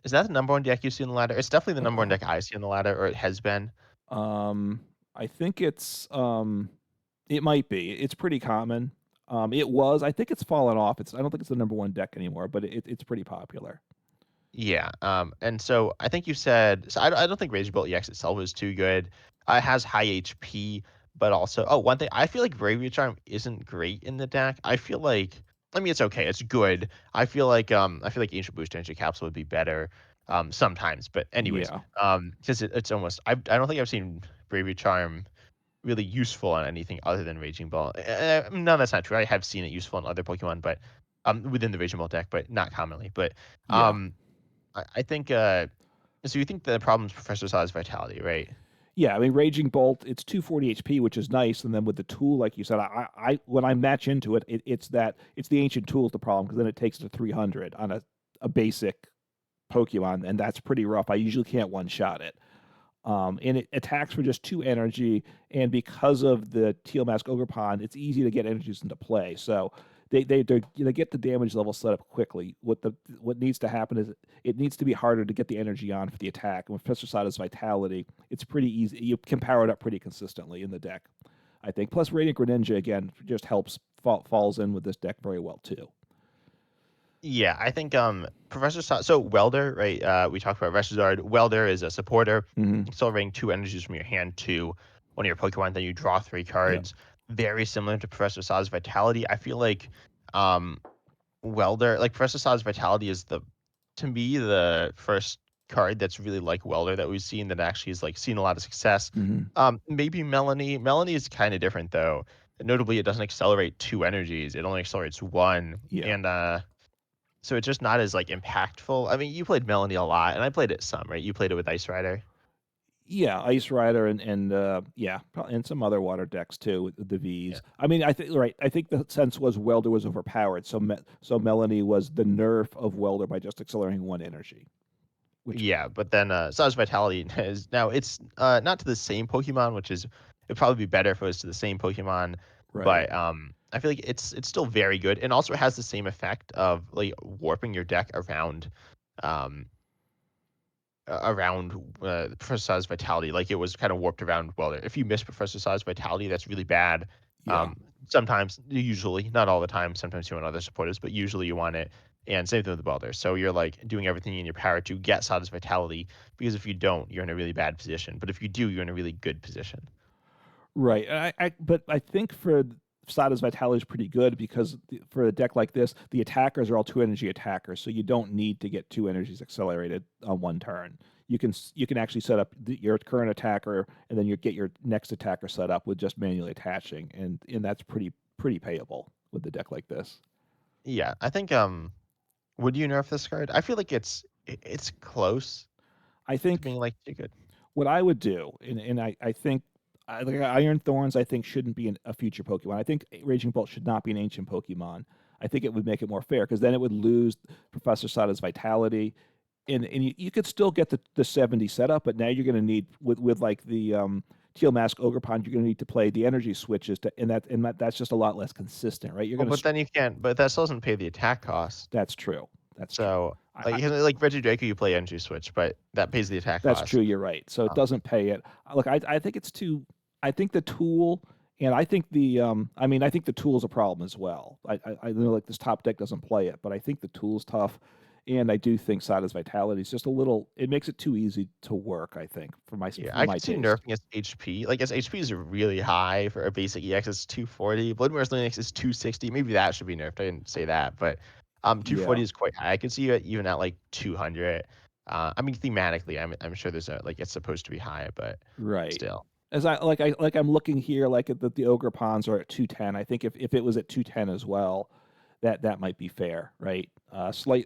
is that the number one deck you see on the ladder? It's definitely the number one Uh, deck I see on the ladder, or it has been. I think it might be. It's pretty common. It was. I think it's fallen off. I don't think it's the number one deck anymore, but it's pretty popular. Yeah, and so I think you said so. I don't think Raging Bolt EX itself is too good. It has high HP, but also one thing I feel like Bravery Charm isn't great in the deck. I mean it's okay, it's good. I feel like Ancient Booster Energy Capsule would be better sometimes, but anyways, Yeah. because it's almost I don't think I've seen Bravery Charm really useful on anything other than Raging Ball. No, that's not true. I have seen it useful on other Pokemon, but within the Raging Ball deck, but not commonly. But Yeah. I think so you think the problem is Professor Saw's vitality, right? Yeah, I mean, Raging Bolt, it's 240 HP, which is nice, and then with the tool, like you said, I when I match into it, it's the ancient tool is the problem because then it takes it to 300 on a basic Pokemon, and that's pretty rough. I usually can't one shot it. And it attacks for just two energy, and because of the Teal Mask Ogerpon, it's easy to get energies into play. So they get the damage level set up quickly. What needs to happen is it needs to be harder to get the energy on for the attack. And with Professor Sada's Vitality, it's pretty easy. You can power it up pretty consistently in the deck. I think. Plus, Radiant Greninja again just helps falls in with this deck very well too. Yeah, I think so Welder, right? We talked about Charizard. Welder is a supporter, Mm-hmm. accelerating 2 energies from your hand to one of your Pokemon, then you draw 3 Yep. cards. Very similar to Professor Saw's Vitality. I feel like um Welder, like Professor Saw's Vitality is to me, the first card that's really like Welder that we've seen that actually is like seen a lot of success. Mm-hmm. Maybe Melanie. Melanie is kind of different though. Notably, it doesn't accelerate 2 energies. It only accelerates 1. Yeah. And so it's just not as like impactful. I mean, you played Melanie a lot, and I played it some, right? You played it with Ice Rider. Yeah, Ice Rider and yeah, and some other water decks too with the Yeah. V's. I mean, I think right. I think the sense was Welder was overpowered, so so Melanie was the nerf of Welder by just accelerating 1 energy. Which Yeah, but then Saw's Vitality is now it's not to the same Pokemon, which is it'd probably be better if it was to the same Pokemon, right. but I feel like it's still very good and also has the same effect of like warping your deck um around Professor Saw's Vitality, like it was kind of warped around Welder. If you miss Professor Saw's Vitality, that's really bad. Yeah. Sometimes, usually, not all the time. Sometimes you want other supporters, but usually you want it. And same thing with Welder. So you're like doing everything in your power to get Saw's Vitality, because if you don't, you're in a really bad position. But if you do, you're in a really good position. Right. But I think for Sada's Vitality is pretty good because for a deck like this, the attackers are all 2 energy attackers, so you don't need to get 2 energies accelerated on 1 turn. You can actually set up your current attacker and then you get your next attacker set up with just manually attaching, and that's pretty payable with a deck like this. Yeah, I think would you nerf this card? I feel like it's close I to think being like too good. what I would do, and I think like Iron Thorns, I think shouldn't be a future Pokemon. I think Raging Bolt should not be an ancient Pokemon. I think it would make it more fair because then it would lose Professor Sada's Vitality, and you could still get the 70 setup, but now you're going to need with like the Teal Mask Ogerpon, you're going to need to play the energy switches to, that's just a lot less consistent, right? You're Well, going but to then you can't. But that still doesn't pay the attack cost. That's true. That's true. So, I, like, I, like Reggie Draco, you play energy switch, but that pays the attack That's cost. true. You're right. So it Um, doesn't pay it. Look, I think it's too. I think the tool, and I think the. I mean, I think the tool is a problem as well. I know like this top deck doesn't play it, but I think the tool's tough, and I do think Sada's Vitality is just a little. It makes it too easy to work. I think yeah, for I my could see taste. nerfing its HP. Like, its HP is really high for a basic EX. It's 240. Bloodmore's Linux is 260. Maybe that should be nerfed. I didn't say that, but 240 Yeah. is quite high. I could see it even at like 200. I mean, thematically, I'm sure there's a like it's supposed to be high, but Right. still. As I'm looking here, like at the ogre ponds are at 210. I think if it was at 210 as well, that might be fair, right? Slightly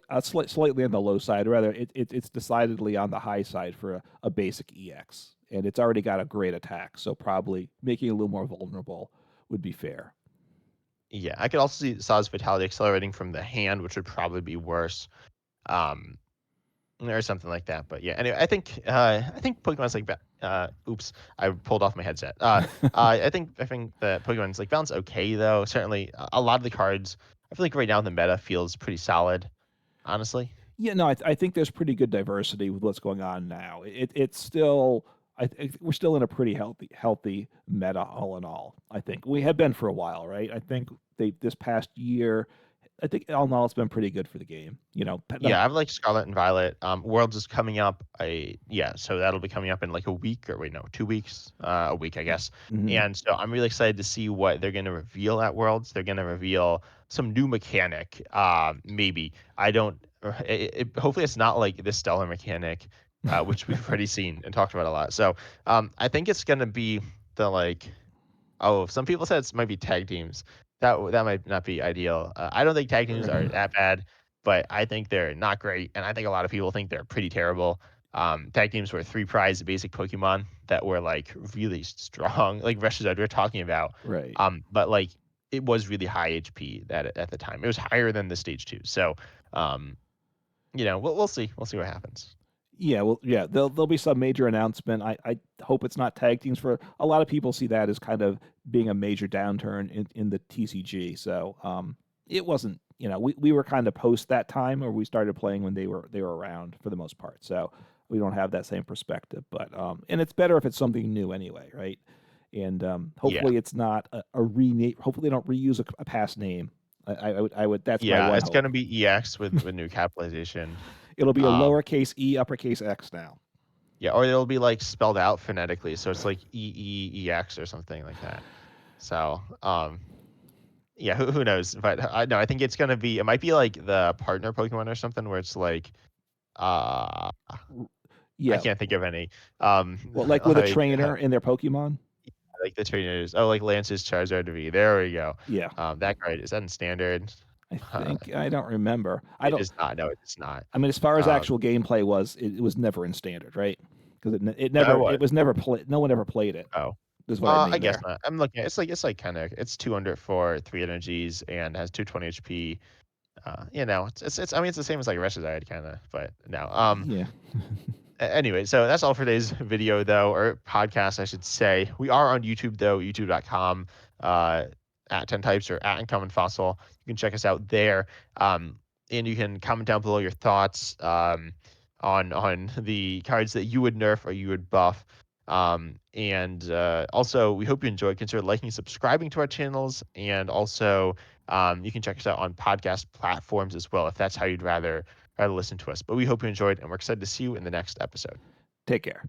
on the low side. Rather, it's decidedly on the high side for a basic EX, and it's already got a great attack, so probably making it a little more vulnerable would be fair. Yeah, I could also see Saw's Vitality accelerating from the hand, which would probably be worse. Um, or something like that. But yeah, anyway, I think Pokemon's like oops, I pulled off my headset. I think that Pokemon's like balance okay though. Certainly, a lot of the cards. I feel like right now the meta feels pretty solid. Honestly, Yeah, no, I think there's pretty good diversity with what's going on now. It's still we're still in a pretty healthy meta all in all. I think we have been for a while, right? I think they this past year, I think all in all it's been pretty good for the game. yeah, I have like Scarlet and Violet. Worlds is coming up. Yeah, so that'll be coming up in like a week or wait, no, 2 weeks. A week, I guess. Mhm. And so I'm really excited to see what they're gonna reveal at Worlds. They're gonna reveal some new mechanic. Maybe I don't. Hopefully, it's not like the stellar mechanic, which we've already seen and talked about a lot. So, I think it's gonna be the like. Oh, some people said it might be tag teams. That might not be ideal. I don't think tag teams are that bad, but I think they're not great, and I think a lot of people think they're pretty terrible. Tag teams were 3 prize basic Pokemon that were like really strong, like Reshizard we're talking about. Right. But like it was really high HP that at the time. It was higher than the stage 2. So, um, we'll see. We'll see what happens. Yeah, well, yeah, there'll be some major announcement. I hope it's not tag teams. For a lot of people, see that as kind of being a major downturn in the TCG. So it wasn't. We were kind of post that time, or we started playing when they were around for the most part. So we don't have that same perspective. But and it's better if it's something new anyway, right? and Yeah. hopefully it's not a rename. Hopefully they don't reuse a past name. I would. That's my Yeah, one it's hope. gonna be EX with new capitalization. It'll be a Um, lowercase e, uppercase x now. yeah, or it'll be like spelled out phonetically, so it's like EEEX or something like that. So, yeah, who knows? But I no, I think it's gonna be. It might be like the partner Pokemon or something where it's like, uh, I Yeah, can't think of any. well, like with a Like trainer in their Pokemon. like the trainers. Oh, like Lance's Charizard V. There we go. Yeah, That card is that in standard? I think I don't remember. I It don't. is not. No, it is not. I mean, as far as Um, actual gameplay was, it was never in standard, right? Because what? it was never played. No one ever played it. Oh, Is what I I mean guess there. not. I'm looking. It's like kind of it's 200 for 3 energies and has 220 HP. It's I mean it's the same as like Charizard kind of, but no. Yeah. Anyway, so that's all for today's video, though, or podcast, I should say. We are on YouTube, though, youtube.com, at 10 types or at Uncommon Fossil. You can check us out there. And you can comment down below your thoughts on the cards that you would nerf or you would buff. And also, we hope you enjoyed. Consider liking and subscribing to our channels. And also, you can check us out on podcast platforms as well, if that's how you'd rather listen to us. But we hope you enjoyed, and we're excited to see you in the next episode. Take care.